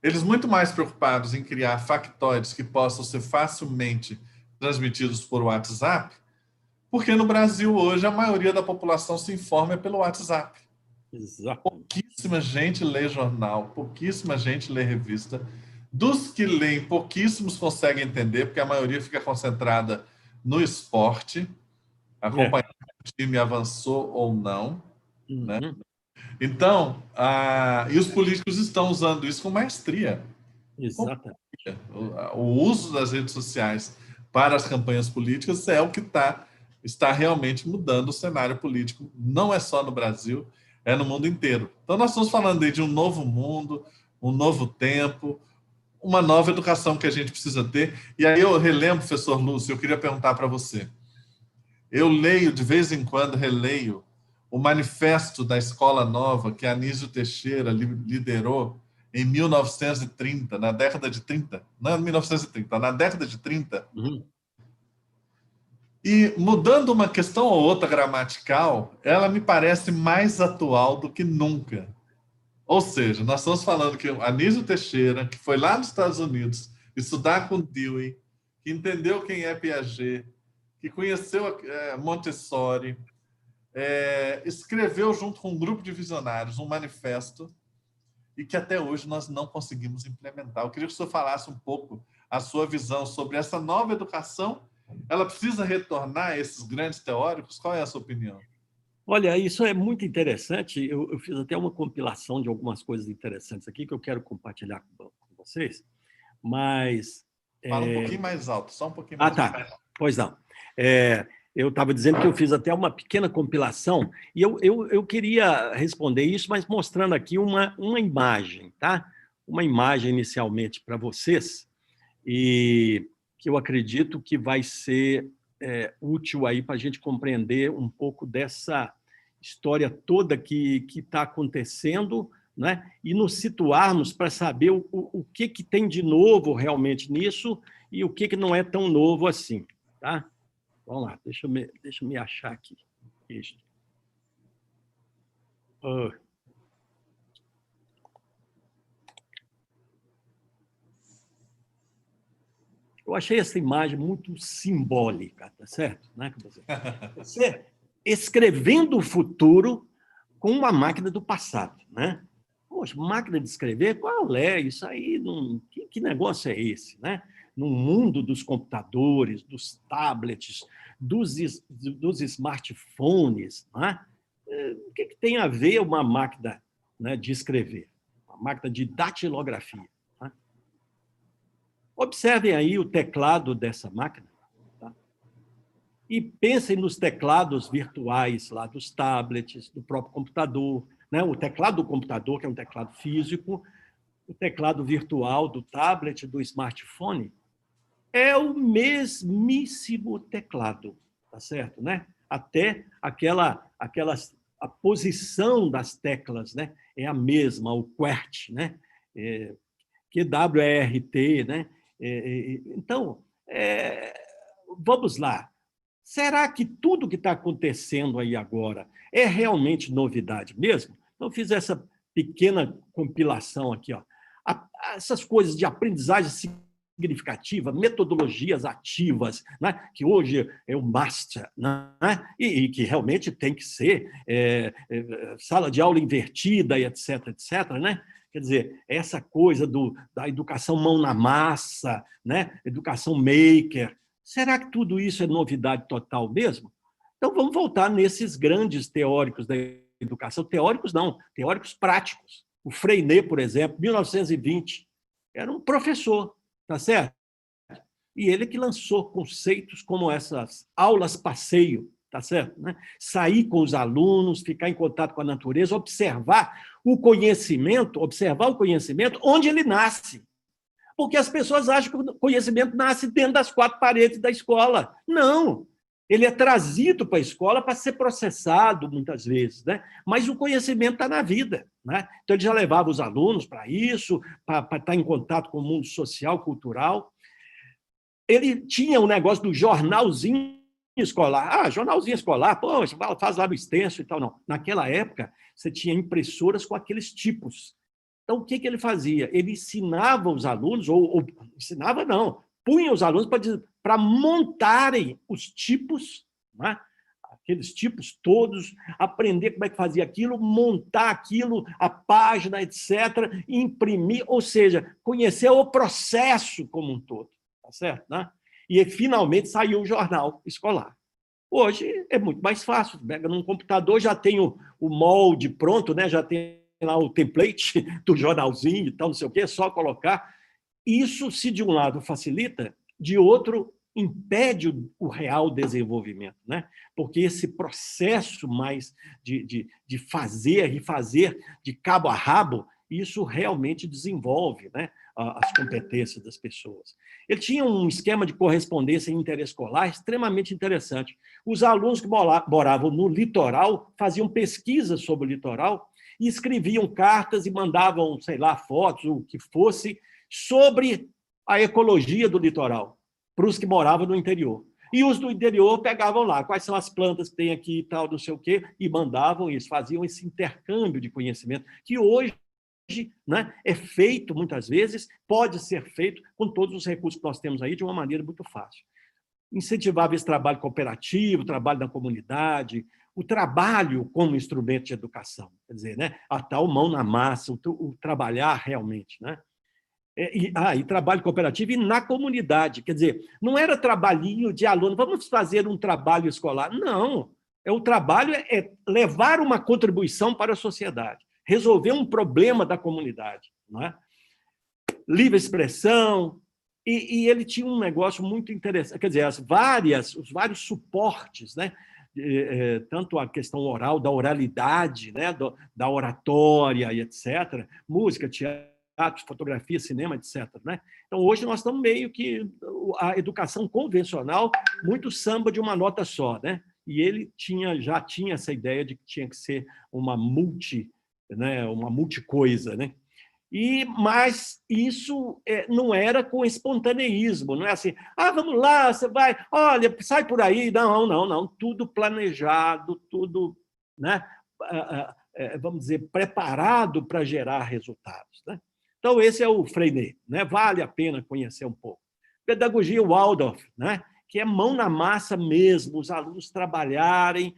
eles muito mais preocupados em criar factóides que possam ser facilmente transmitidos por WhatsApp, porque no Brasil hoje a maioria da população se informa pelo WhatsApp. Exatamente. Pouquíssima gente lê jornal, pouquíssima gente lê revista. Dos que leem, pouquíssimos conseguem entender, porque a maioria fica concentrada no esporte, acompanhando se o time avançou ou não. Né? Então, e os políticos estão usando isso com maestria. Exatamente. O uso das redes sociais para as campanhas políticas é o que está realmente mudando o cenário político. Não é só no Brasil, é no mundo inteiro. Então, nós estamos falando aí de um novo mundo, um novo tempo, uma nova educação que a gente precisa ter. E aí eu relembro, professor Lúcio, eu queria perguntar para você. Eu leio, de vez em quando, releio o manifesto da Escola Nova que Anísio Teixeira liderou em 1930, na década de 30, não 1930, na década de 30. E mudando uma questão ou outra gramatical, ela me parece mais atual do que nunca. Ou seja, nós estamos falando que Anísio Teixeira, que foi lá nos Estados Unidos estudar com Dewey, que entendeu quem é Piaget, que conheceu Montessori, escreveu junto com um grupo de visionários um manifesto e que até hoje nós não conseguimos implementar. Eu queria que o senhor falasse um pouco a sua visão sobre essa nova educação. Ela precisa retornar a esses grandes teóricos? Qual é a sua opinião? Olha, isso é muito interessante. Eu fiz até uma compilação de algumas coisas interessantes aqui que eu quero compartilhar com vocês, mas... Fala um pouquinho mais alto, só um pouquinho mais alto. Tá. Pois não. Eu estava dizendo que eu fiz até uma pequena compilação e eu queria responder isso, mas mostrando aqui uma imagem, tá? Uma imagem inicialmente para vocês e que eu acredito que vai ser útil aí para a gente compreender um pouco dessa história toda que está acontecendo, né? E nos situarmos para saber o que tem de novo realmente nisso e o que não é tão novo assim. Tá? Vamos lá, deixa eu me achar aqui. Isso. Eu achei essa imagem muito simbólica, tá certo? Né? Você escrevendo o futuro com uma máquina do passado, né? Poxa, máquina de escrever, qual é? Isso aí, não... que negócio é esse, né? No mundo dos computadores, dos tablets, dos smartphones, né? O que tem a ver uma máquina, né, de escrever? Uma máquina de datilografia. Né? Observem aí o teclado dessa máquina. Tá? E pensem nos teclados virtuais lá dos tablets, do próprio computador. Né? O teclado do computador, que é um teclado físico, o teclado virtual do tablet, do smartphone, é o mesmíssimo teclado, tá certo, né? Até a posição das teclas, né? É a mesma, o QWERTY, né? QWERT, né? Então, vamos lá. Será que tudo que está acontecendo aí agora é realmente novidade mesmo? Então, eu fiz essa pequena compilação aqui, ó. Essas coisas de aprendizagem significativa, metodologias ativas, né? Que hoje é o master, né? E que realmente tem que ser sala de aula invertida e etc, etc, né? Quer dizer, essa coisa da educação mão na massa, né? Educação maker. Será que tudo isso é novidade total mesmo? Então, vamos voltar nesses grandes teóricos da educação. Teóricos não, teóricos práticos. O Freinet, por exemplo, 1920, era um professor, tá certo? E ele que lançou conceitos como essas aulas passeio, tá certo? Né? Sair com os alunos, ficar em contato com a natureza, observar o conhecimento onde ele nasce. Porque as pessoas acham que o conhecimento nasce dentro das quatro paredes da escola. Não! Ele é trazido para a escola para ser processado, muitas vezes, né? Mas o conhecimento está na vida. Né? Então, ele já levava os alunos para isso, para estar em contato com o mundo social, cultural. Ele tinha um negócio do jornalzinho escolar. Ah, jornalzinho escolar, poxa, faz lá no extenso e tal. Não. Naquela época, você tinha impressoras com aqueles tipos. Então, o que ele fazia? Ele ensinava os alunos, ou ensinava não, punha os alunos para montarem os tipos, né? Aqueles tipos todos, aprender como é que fazia aquilo, montar aquilo, a página, etc., imprimir, ou seja, conhecer o processo como um todo, tá certo? Né? E finalmente saiu o jornal escolar. Hoje é muito mais fácil, pega num computador, já tem o molde pronto, né? Já tem lá o template do jornalzinho e tal, não sei o quê, é só colocar. Isso, se de um lado facilita, de outro impede o real desenvolvimento, né? Porque esse processo mais de fazer e fazer de cabo a rabo, isso realmente desenvolve, né, as competências das pessoas. Ele tinha um esquema de correspondência interescolar extremamente interessante. Os alunos que moravam no litoral faziam pesquisas sobre o litoral e escreviam cartas e mandavam, sei lá, fotos, o que fosse, sobre a ecologia do litoral, para os que moravam no interior. E os do interior pegavam lá, quais são as plantas que tem aqui e tal, não sei o quê, e mandavam isso, faziam esse intercâmbio de conhecimento, que hoje, né, é feito, muitas vezes, pode ser feito com todos os recursos que nós temos aí, de uma maneira muito fácil. Incentivava esse trabalho cooperativo, o trabalho da comunidade, o trabalho como instrumento de educação, quer dizer, né, a tal mão na massa, o trabalhar realmente, né? E trabalho cooperativo e na comunidade, quer dizer, não era trabalhinho de aluno, vamos fazer um trabalho escolar, não, o trabalho é levar uma contribuição para a sociedade, resolver um problema da comunidade, não é? Livre expressão, e ele tinha um negócio muito interessante, quer dizer, os vários suportes, né? Tanto a questão oral, da oralidade, né? Da oratória e etc., música, teatro, fotografia, cinema, etc. Né? Então, hoje nós estamos meio que a educação convencional, muito samba de uma nota só, né? E ele já tinha essa ideia de que tinha que ser uma multicoisa, né? Mas isso não era com espontaneísmo, não é assim, vamos lá, você vai, olha, sai por aí, não, tudo planejado, tudo, né, vamos dizer, preparado para gerar resultados. Né? Então, esse é o Freinet, né? Vale a pena conhecer um pouco. Pedagogia Waldorf, né? Que é mão na massa mesmo, os alunos trabalharem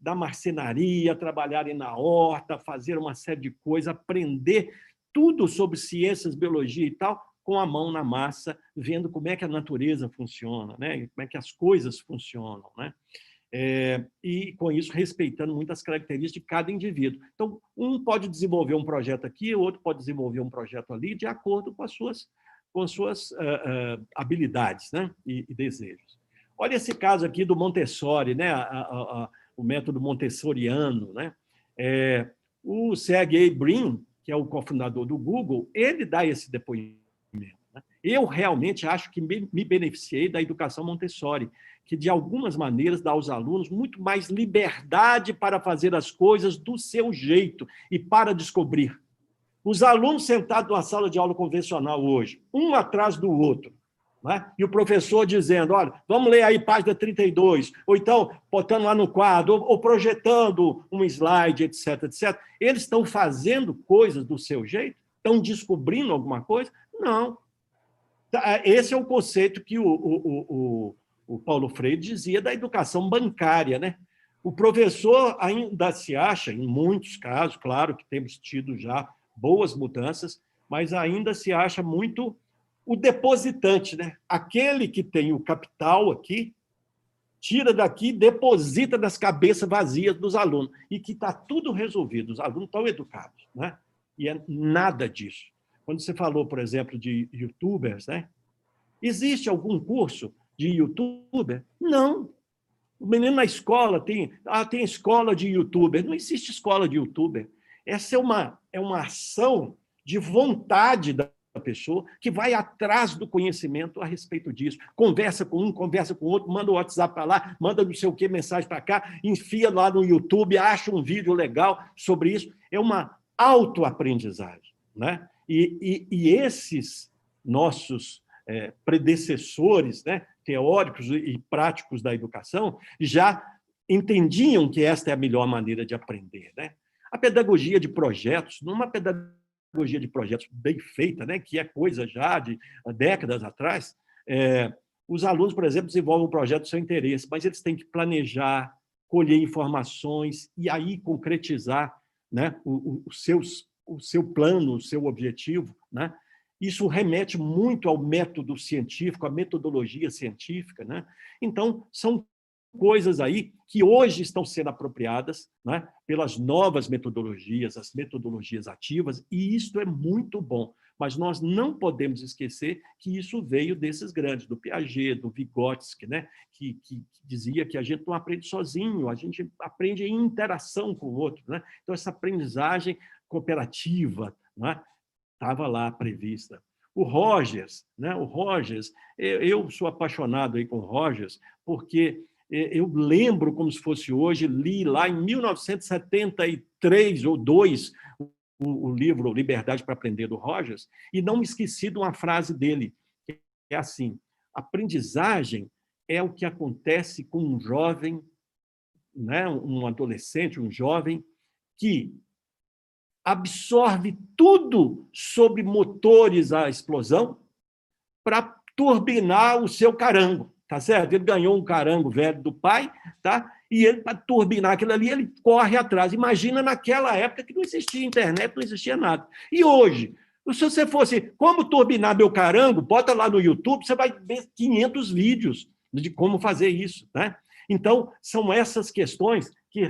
da marcenaria, trabalharem na horta, fazer uma série de coisas, aprender tudo sobre ciências, biologia e tal, com a mão na massa, vendo como é que a natureza funciona, né? Como é que as coisas funcionam, né? E, com isso, respeitando muitas características de cada indivíduo. Então, um pode desenvolver um projeto aqui, o outro pode desenvolver um projeto ali, de acordo com as suas habilidades, né? e desejos. Olha esse caso aqui do Montessori, né? O método montessoriano, né? O Sergey Brin, que é o cofundador do Google, ele dá esse depoimento. Né? Eu realmente acho que me beneficiei da educação Montessori, que, de algumas maneiras, dá aos alunos muito mais liberdade para fazer as coisas do seu jeito e para descobrir. Os alunos sentados numa sala de aula convencional hoje, um atrás do outro, né? E o professor dizendo, olha, vamos ler aí página 32, ou então botando lá no quadro, ou projetando um slide, etc, etc. Eles estão fazendo coisas do seu jeito? Estão descobrindo alguma coisa? Não. Esse é o conceito que o Paulo Freire dizia da educação bancária, né? O professor ainda se acha, em muitos casos, claro que temos tido já boas mudanças, mas ainda se acha muito o depositante, né? Aquele que tem o capital aqui, tira daqui, deposita nas cabeças vazias dos alunos, e que está tudo resolvido, os alunos estão educados, né? E é nada disso. Quando você falou, por exemplo, de youtubers, né? Existe algum curso de youtuber? Não. O menino na escola tem escola de youtuber. Não existe escola de youtuber. Essa é uma ação de vontade da pessoa que vai atrás do conhecimento a respeito disso. Conversa com um, conversa com outro, manda o WhatsApp para lá, manda não sei o que, mensagem para cá, enfia lá no YouTube, acha um vídeo legal sobre isso. É uma autoaprendizagem, né? E esses nossos predecessores, né, teóricos e práticos da educação, já entendiam que esta é a melhor maneira de aprender, né? A pedagogia de projetos, numa pedagogia de projetos bem feita, né, que é coisa já de décadas atrás, os alunos, por exemplo, desenvolvem um projeto do seu interesse, mas eles têm que planejar, colher informações e aí concretizar, né, o seu plano, o seu objetivo, né? Isso remete muito ao método científico, à metodologia científica, né? Então, são coisas aí que hoje estão sendo apropriadas, né, pelas novas metodologias, as metodologias ativas, e isso é muito bom. Mas nós não podemos esquecer que isso veio desses grandes, do Piaget, do Vygotsky, né, que dizia que a gente não aprende sozinho, a gente aprende em interação com o outro, né? Então, essa aprendizagem cooperativa, né, estava lá prevista. O Rogers, né? O Rogers, eu sou apaixonado aí com o Rogers, porque eu lembro como se fosse hoje, li lá em 1973 ou 2 o livro Liberdade para Aprender, do Rogers, e não me esqueci de uma frase dele, que é assim: aprendizagem é o que acontece com um jovem, né? Um adolescente, um jovem, que absorve tudo sobre motores à explosão para turbinar o seu carango, tá certo? Ele ganhou um carango velho do pai, tá? E ele, para turbinar aquilo ali, ele corre atrás. Imagina naquela época que não existia internet, não existia nada. E hoje, se você fosse, como turbinar meu carango, bota lá no YouTube, você vai ver 500 vídeos de como fazer isso, né? Então, são essas questões que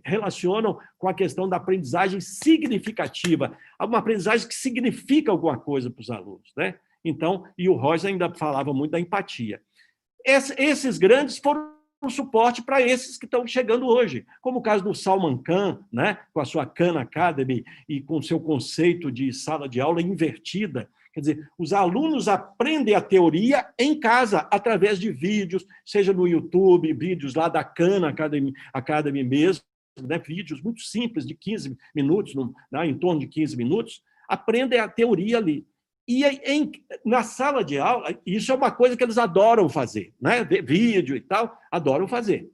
relacionam com a questão da aprendizagem significativa, uma aprendizagem que significa alguma coisa para os alunos, né? Então, e o Roger ainda falava muito da empatia. Esses grandes foram um suporte para esses que estão chegando hoje, como o caso do Salman Khan, né, com a sua Khan Academy e com o seu conceito de sala de aula invertida. Quer dizer, os alunos aprendem a teoria em casa, através de vídeos, seja no YouTube, vídeos lá da Khan Academy mesmo, né, vídeos muito simples, de 15 minutos, né, em torno de 15 minutos, aprendem a teoria ali. E na sala de aula, isso é uma coisa que eles adoram fazer, né? Ver vídeo e tal, adoram fazer.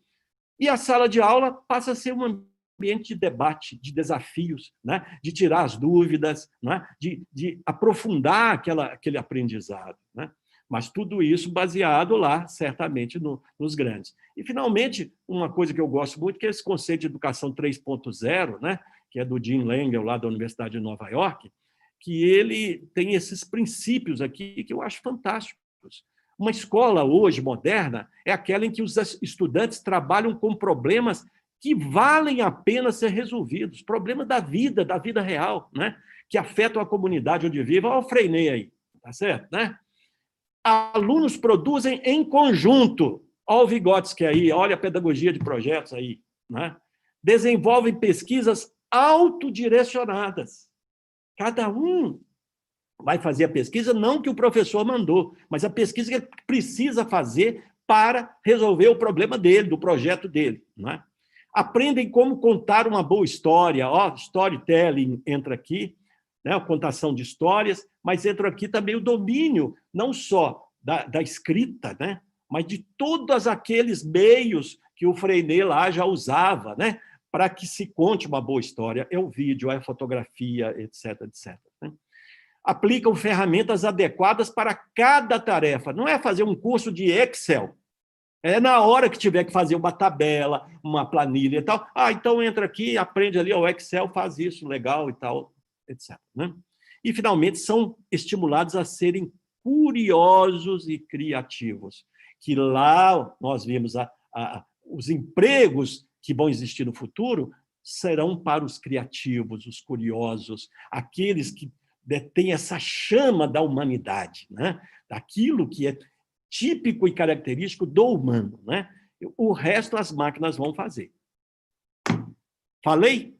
E a sala de aula passa a ser um ambiente de debate, de desafios, né? De tirar as dúvidas, né? De aprofundar aquele aprendizado, né? Mas tudo isso baseado lá, certamente, nos grandes. E, finalmente, uma coisa que eu gosto muito, que é esse conceito de educação 3.0, né? Que é do Jim Langel, lá da Universidade de Nova York, que ele tem esses princípios aqui que eu acho fantásticos. Uma escola hoje moderna é aquela em que os estudantes trabalham com problemas que valem a pena ser resolvidos, problemas da vida real, né? Que afetam a comunidade onde vive. Olha o Freinet aí, tá certo, né? Alunos produzem em conjunto. Olha o Vygotsky aí, olha a pedagogia de projetos aí, né? Desenvolvem pesquisas autodirecionadas. Cada um vai fazer a pesquisa, não que o professor mandou, mas a pesquisa que ele precisa fazer para resolver o problema dele, do projeto dele, né? Aprendem como contar uma boa história, ó, storytelling entra aqui, né, a contação de histórias, mas entra aqui também o domínio, não só da escrita, né, mas de todos aqueles meios que o Freinet lá já usava, né, para que se conte uma boa história. É o vídeo, é a fotografia, etc, etc. Né? Aplicam ferramentas adequadas para cada tarefa. Não é fazer um curso de Excel. É na hora que tiver que fazer uma tabela, uma planilha e tal. Ah, então entra aqui, aprende ali, o Excel faz isso, legal e tal, etc. Né? E, finalmente, são estimulados a serem curiosos e criativos. Que lá nós vimos os empregos que vão existir no futuro serão para os criativos, os curiosos, aqueles que detêm essa chama da humanidade, né? Daquilo que é típico e característico do humano, né? O resto as máquinas vão fazer. Falei?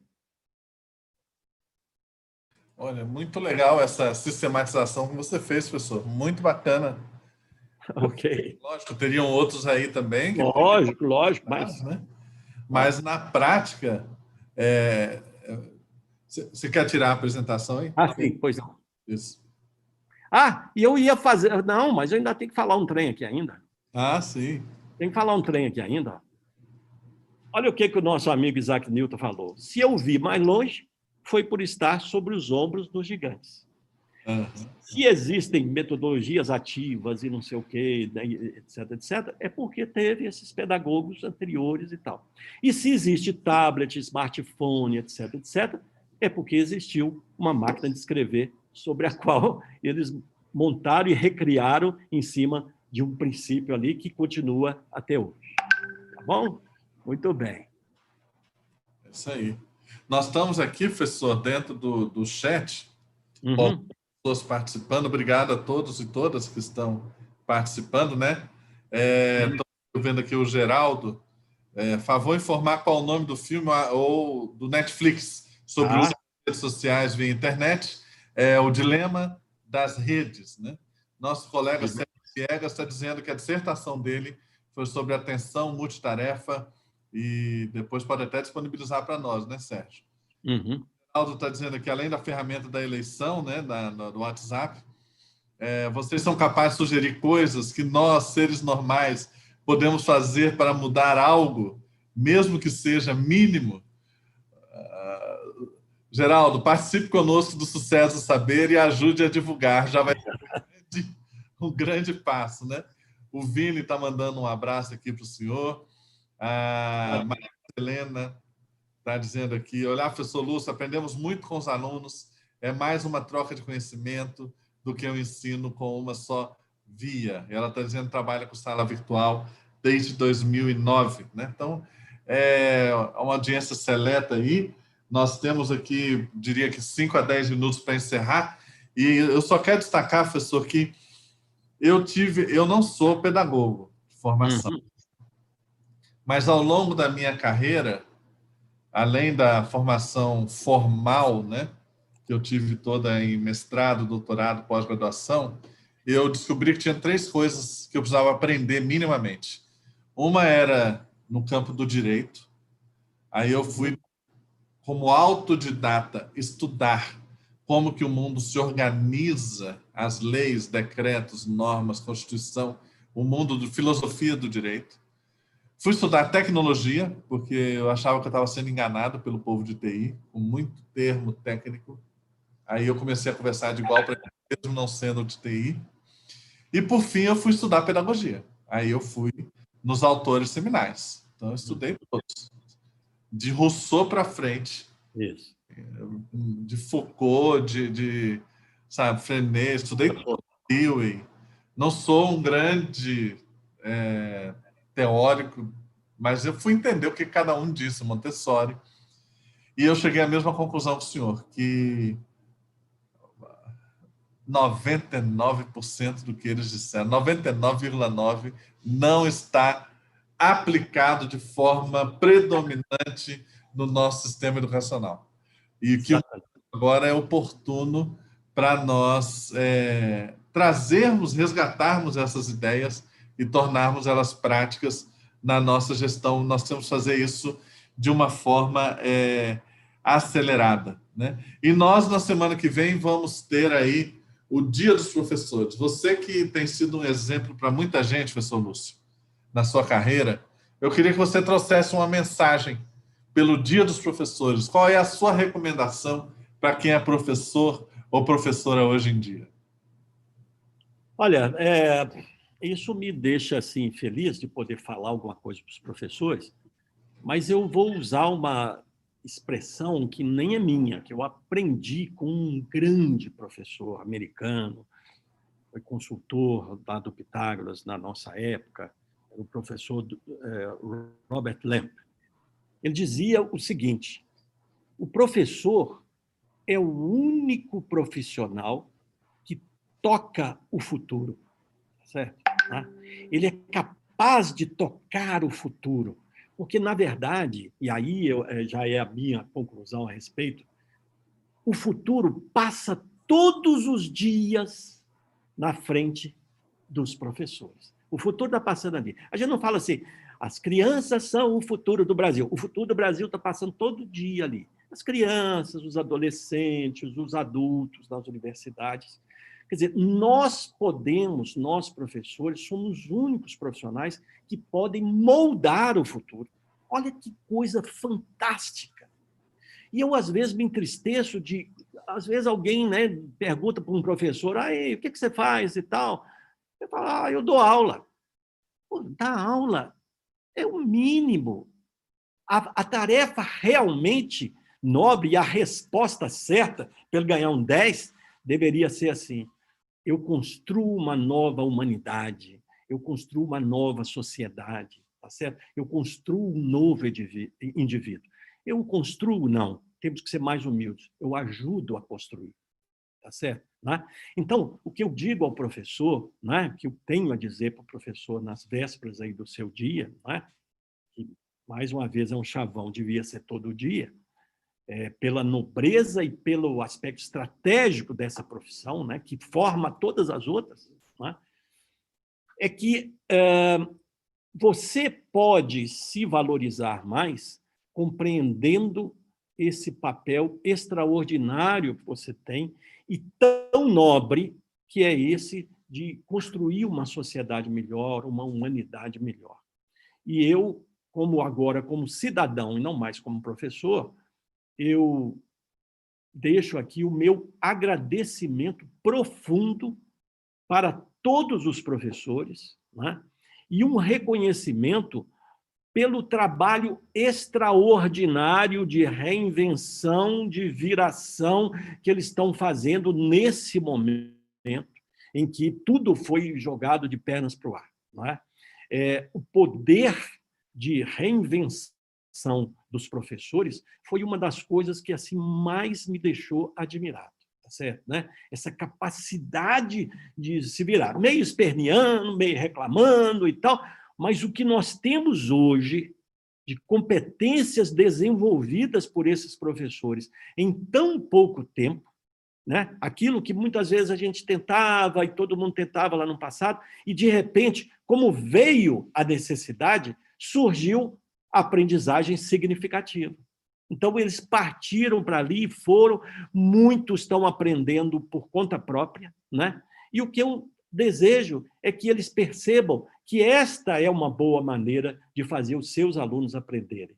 Olha, muito legal essa sistematização que você fez, professor. Muito bacana. Ok. Lógico, teriam outros aí também. Lógico, mas... Né? Mas, na prática, você quer tirar a apresentação aí? Ah, sim, pois não. Isso. Ah, e eu ia fazer... Não, mas eu ainda tenho que falar um trem aqui ainda. Ah, sim. Tem que falar um trem aqui ainda. Olha o que o nosso amigo Isaac Newton falou. Se eu vi mais longe, foi por estar sobre os ombros dos gigantes. Uhum. Se existem metodologias ativas e não sei o quê, etc, etc, é porque teve esses pedagogos anteriores e tal. E se existe tablet, smartphone, etc, etc, é porque existiu uma máquina de escrever sobre a qual eles montaram e recriaram em cima de um princípio ali que continua até hoje. Tá bom? Muito bem. É isso aí. Nós estamos aqui, professor, dentro do chat, Uhum. pessoas participando. Obrigado a todos e todas que estão participando, né? Estou vendo aqui o Geraldo. Favor informar qual o nome do filme ou do Netflix sobre o uso das redes sociais via internet. O dilema das redes, né? Nosso colega Sérgio Viegas está dizendo que a dissertação dele foi sobre atenção multitarefa e depois pode até disponibilizar para nós, né, Sérgio? Uhum. O Aldo está dizendo que, além da ferramenta da eleição, né, do WhatsApp, vocês são capazes de sugerir coisas que nós, seres normais, podemos fazer para mudar algo, mesmo que seja mínimo. Geraldo, participe conosco do Sucesso do Saber e ajude a divulgar. Já vai ser um grande passo, né? O Vini está mandando um abraço aqui para o senhor. A Maria Helena está dizendo aqui: olá, professor Lúcio, aprendemos muito com os alunos. É mais uma troca de conhecimento do que um ensino com uma só via. Ela está dizendo que trabalha com sala virtual desde 2009. Né? Então, é uma audiência seleta aí. Nós temos aqui, diria que 5 a 10 minutos para encerrar. E eu só quero destacar, professor, que eu não sou pedagogo de formação, mas ao longo da minha carreira, além da formação formal, né, que eu tive toda em mestrado, doutorado, pós-graduação, eu descobri que tinha 3 coisas que eu precisava aprender minimamente. Uma era no campo do direito. Aí eu fui, como autodidata, estudar como que o mundo se organiza, as leis, decretos, normas, Constituição, o mundo de filosofia do direito. Fui estudar tecnologia, porque eu achava que eu estava sendo enganado pelo povo de TI, com muito termo técnico. Aí eu comecei a conversar de igual para igual, mesmo não sendo de TI. E, por fim, eu fui estudar pedagogia. Aí eu fui nos autores seminais. Então, eu estudei todos. De Rousseau para frente. Isso. De Foucault, sabe, Frenet, estudei todo. Dewey. Não sou um grande teórico, mas eu fui entender o que cada um disse, Montessori. E eu cheguei à mesma conclusão que o senhor, que 99% do que eles disseram, 99,9%, não está aplicado de forma predominante no nosso sistema educacional. E que agora é oportuno para nós trazermos, resgatarmos essas ideias e tornarmos elas práticas na nossa gestão. Nós temos que fazer isso de uma forma acelerada, né? E nós, na semana que vem, vamos ter aí o Dia dos Professores. Você que tem sido um exemplo para muita gente, professor Lúcio, na sua carreira, eu queria que você trouxesse uma mensagem pelo Dia dos Professores. Qual é a sua recomendação para quem é professor ou professora hoje em dia? Olha, isso me deixa assim feliz de poder falar alguma coisa para os professores, mas eu vou usar uma expressão que nem é minha, que eu aprendi com um grande professor americano, foi consultor lá do Pitágoras na nossa época, o professor Robert Lamp. Ele dizia o seguinte: o professor é o único profissional que toca o futuro, certo? Ele é capaz de tocar o futuro, porque, na verdade, e aí já é a minha conclusão a respeito, o futuro passa todos os dias na frente dos professores. O futuro está passando ali. A gente não fala assim, as crianças são o futuro do Brasil. O futuro do Brasil está passando todo dia ali. As crianças, os adolescentes, os adultos nas universidades. Quer dizer, nós professores, somos os únicos profissionais que podem moldar o futuro. Olha que coisa fantástica. E eu, às vezes, me entristeço de... Às vezes, alguém, né, pergunta para um professor, aí, o que você faz e tal? Eu falo, eu dou aula. Pô, dar aula é o mínimo. A tarefa realmente nobre e a resposta certa para ele ganhar um 10 deveria ser assim: eu construo uma nova humanidade, eu construo uma nova sociedade, tá certo? Eu construo um novo indivíduo. Eu construo, não, temos que ser mais humildes. Eu ajudo a construir, tá certo? Né? Então, o que eu digo ao professor, né, que eu tenho a dizer para o professor nas vésperas aí do seu dia, né, que, mais uma vez, é um chavão, devia ser todo dia, pela nobreza e pelo aspecto estratégico dessa profissão, né, que forma todas as outras, né, é que você pode se valorizar mais compreendendo esse papel extraordinário que você tem e tão nobre que é esse de construir uma sociedade melhor, uma humanidade melhor. E eu, como cidadão e não mais como professor, eu deixo aqui o meu agradecimento profundo para todos os professores, né? E um reconhecimento pelo trabalho extraordinário de reinvenção, de viração que eles estão fazendo nesse momento em que tudo foi jogado de pernas para o ar. Não é? O poder de reinvenção dos professores foi uma das coisas que assim mais me deixou admirado. Tá certo, né? Essa capacidade de se virar, meio esperneando, meio reclamando e tal, mas o que nós temos hoje de competências desenvolvidas por esses professores em tão pouco tempo, né? Aquilo que muitas vezes a gente tentava e todo mundo tentava lá no passado, e de repente, como veio a necessidade, surgiu a aprendizagem significativa. Então, eles partiram para ali e foram, muitos estão aprendendo por conta própria, né? E o que eu desejo é que eles percebam que esta é uma boa maneira de fazer os seus alunos aprenderem.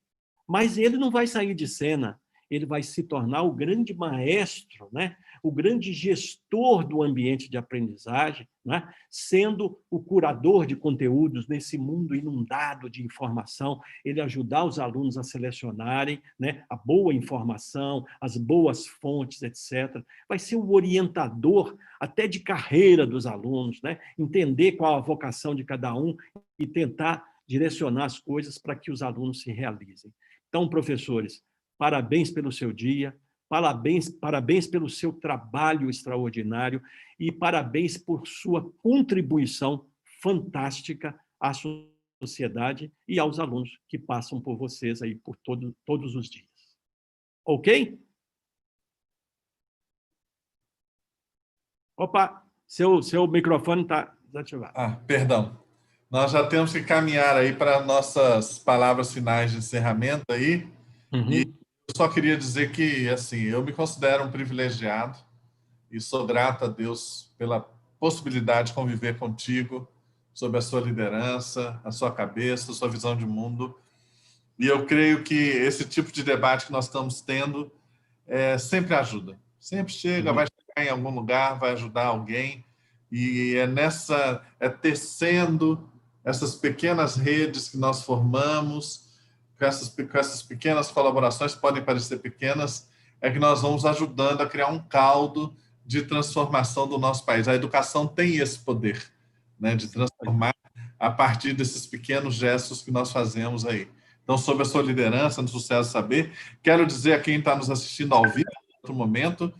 Mas ele não vai sair de cena, ele vai se tornar o grande maestro, né? o grande gestor do ambiente de aprendizagem, né? Sendo o curador de conteúdos nesse mundo inundado de informação, ele ajudar os alunos a selecionarem, né, a boa informação, as boas fontes, etc. Vai ser o orientador até de carreira dos alunos, né? Entender qual a vocação de cada um e tentar direcionar as coisas para que os alunos se realizem. Então, professores, parabéns pelo seu dia, parabéns pelo seu trabalho extraordinário e parabéns por sua contribuição fantástica à sociedade e aos alunos que passam por vocês aí por todos os dias. Ok? Opa, seu microfone está desativado. Perdão. Nós já temos que caminhar aí para nossas palavras finais de encerramento aí. E eu só queria dizer que, assim, eu me considero um privilegiado e sou grato a Deus pela possibilidade de conviver contigo, sob a sua liderança, a sua cabeça, a sua visão de mundo. E eu creio que esse tipo de debate que nós estamos tendo sempre ajuda. Sempre chega, vai chegar em algum lugar, vai ajudar alguém. E é tecendo essas pequenas redes que nós formamos, com essas pequenas colaborações, que podem parecer pequenas, é que nós vamos ajudando a criar um caldo de transformação do nosso país. A educação tem esse poder, né, de transformar a partir desses pequenos gestos que nós fazemos aí. Então, sob a sua liderança no Sucesso Saber, quero dizer a quem está nos assistindo ao vivo, em outro momento,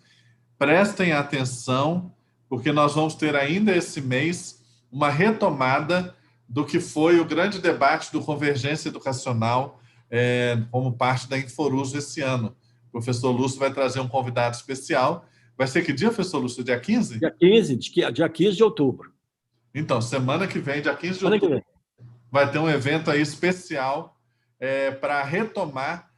prestem atenção, porque nós vamos ter ainda esse mês uma retomada do que foi o grande debate do Convergência Educacional como parte da Inforuso esse ano. O professor Lúcio vai trazer um convidado especial. Vai ser que dia, professor Lúcio? Dia 15? Dia 15 de outubro. Então, semana que vem, dia 15 de outubro, vai ter um evento aí especial para retomar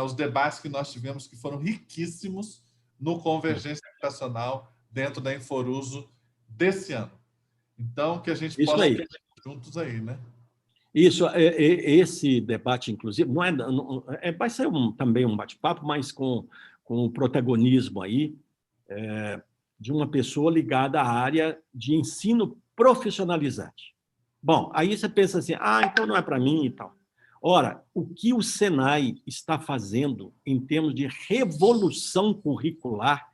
os debates que nós tivemos, que foram riquíssimos no Convergência Educacional dentro da Inforuso desse ano. Então, que a gente possa ir juntos aí, né? Isso, esse debate, inclusive, vai ser também um bate-papo, mas com o protagonismo aí de uma pessoa ligada à área de ensino profissionalizante. Bom, aí você pensa assim, então não é para mim e tal. Ora, o que o Senai está fazendo em termos de revolução curricular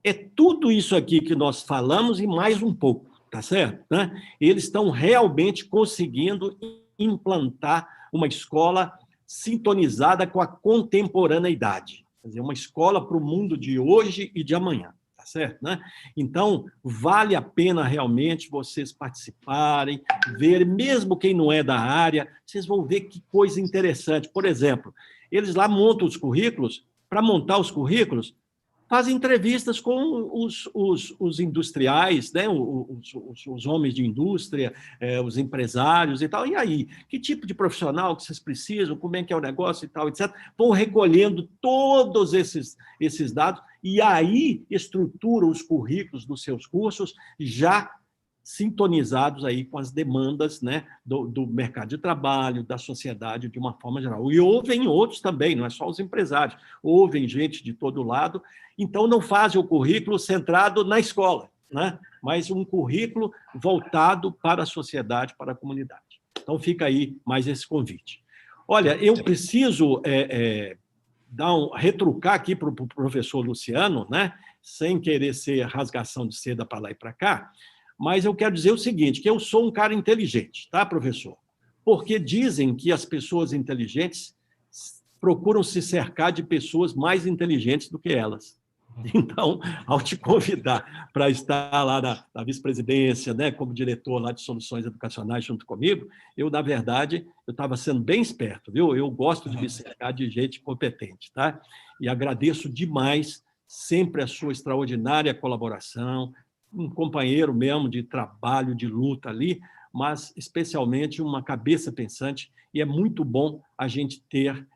é tudo isso aqui que nós falamos e mais um pouco, tá certo? Né? Eles estão realmente conseguindo implantar uma escola sintonizada com a contemporaneidade, quer dizer, uma escola para o mundo de hoje e de amanhã, tá certo? Né? Então, vale a pena realmente vocês participarem, ver, mesmo quem não é da área, vocês vão ver que coisa interessante. Por exemplo, eles lá montam os currículos, para montar os currículos, fazem entrevistas com os industriais, né? os homens de indústria, os empresários e tal. E aí, que tipo de profissional que vocês precisam, como é que é o negócio e tal, etc. Vão recolhendo todos esses dados e aí estruturam os currículos dos seus cursos já sintonizados aí com as demandas, né, do mercado de trabalho, da sociedade de uma forma geral. E ouvem outros também, não é só os empresários, ouvem gente de todo lado, então não fazem o currículo centrado na escola, né, mas um currículo voltado para a sociedade, para a comunidade. Então fica aí mais esse convite. Olha, eu preciso retrucar aqui para o professor Luciano, né, sem querer ser rasgação de seda para lá e para cá, mas eu quero dizer o seguinte, que eu sou um cara inteligente, tá, professor? Porque dizem que as pessoas inteligentes procuram se cercar de pessoas mais inteligentes do que elas. Então, ao te convidar para estar lá na vice-presidência, né, como diretor lá de soluções educacionais junto comigo, eu, na verdade, eu estava sendo bem esperto, viu? Eu gosto de me cercar de gente competente, tá? E agradeço demais sempre a sua extraordinária colaboração, um companheiro mesmo de trabalho, de luta ali, mas especialmente uma cabeça pensante, e é muito bom a gente ter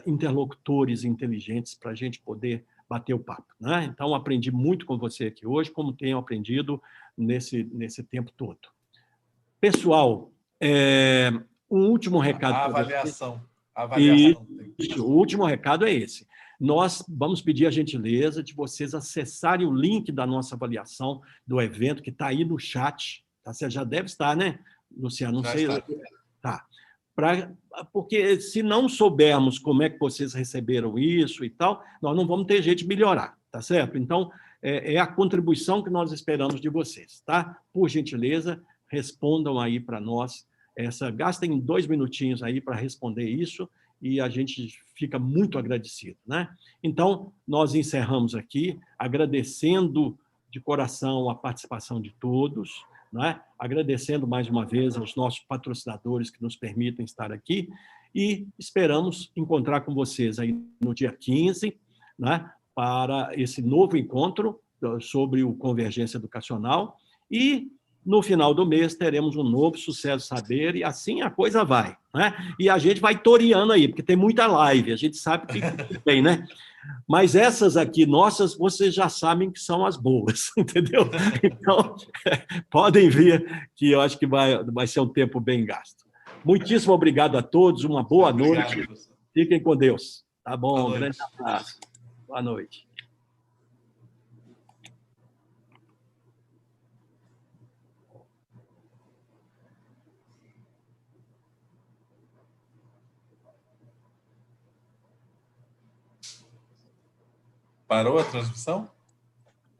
interlocutores inteligentes para a gente poder bater o papo, né? Então, aprendi muito com você aqui hoje, como tenho aprendido nesse tempo todo. Pessoal, um último recado para avaliação. A avaliação. O último recado é esse. Nós vamos pedir a gentileza de vocês acessarem o link da nossa avaliação do evento, que está aí no chat. Tá? Você já deve estar, né, Luciano? Não Já sei. está. Tá. Porque se não soubermos como é que vocês receberam isso e tal, nós não vamos ter jeito de melhorar, tá certo? Então, é a contribuição que nós esperamos de vocês, tá? Por gentileza, respondam aí para nós. Gastem 2 minutinhos aí para responder isso e a gente fica muito agradecido, né? Então, nós encerramos aqui, agradecendo de coração a participação de todos, né? Agradecendo mais uma vez aos nossos patrocinadores que nos permitem estar aqui e esperamos encontrar com vocês aí no dia 15, né? Para esse novo encontro sobre o Convergência Educacional e no final do mês teremos um novo Sucesso Saber e assim a coisa vai, né? E a gente vai toreando aí, porque tem muita live, a gente sabe que tem, né? Mas essas aqui nossas, vocês já sabem que são as boas, entendeu? Então, podem vir, que eu acho que vai ser um tempo bem gasto. Muitíssimo obrigado a todos, uma boa noite. Professor. Fiquem com Deus. Tá bom, Boa noite. Grande abraço. Boa noite. Parou a transmissão?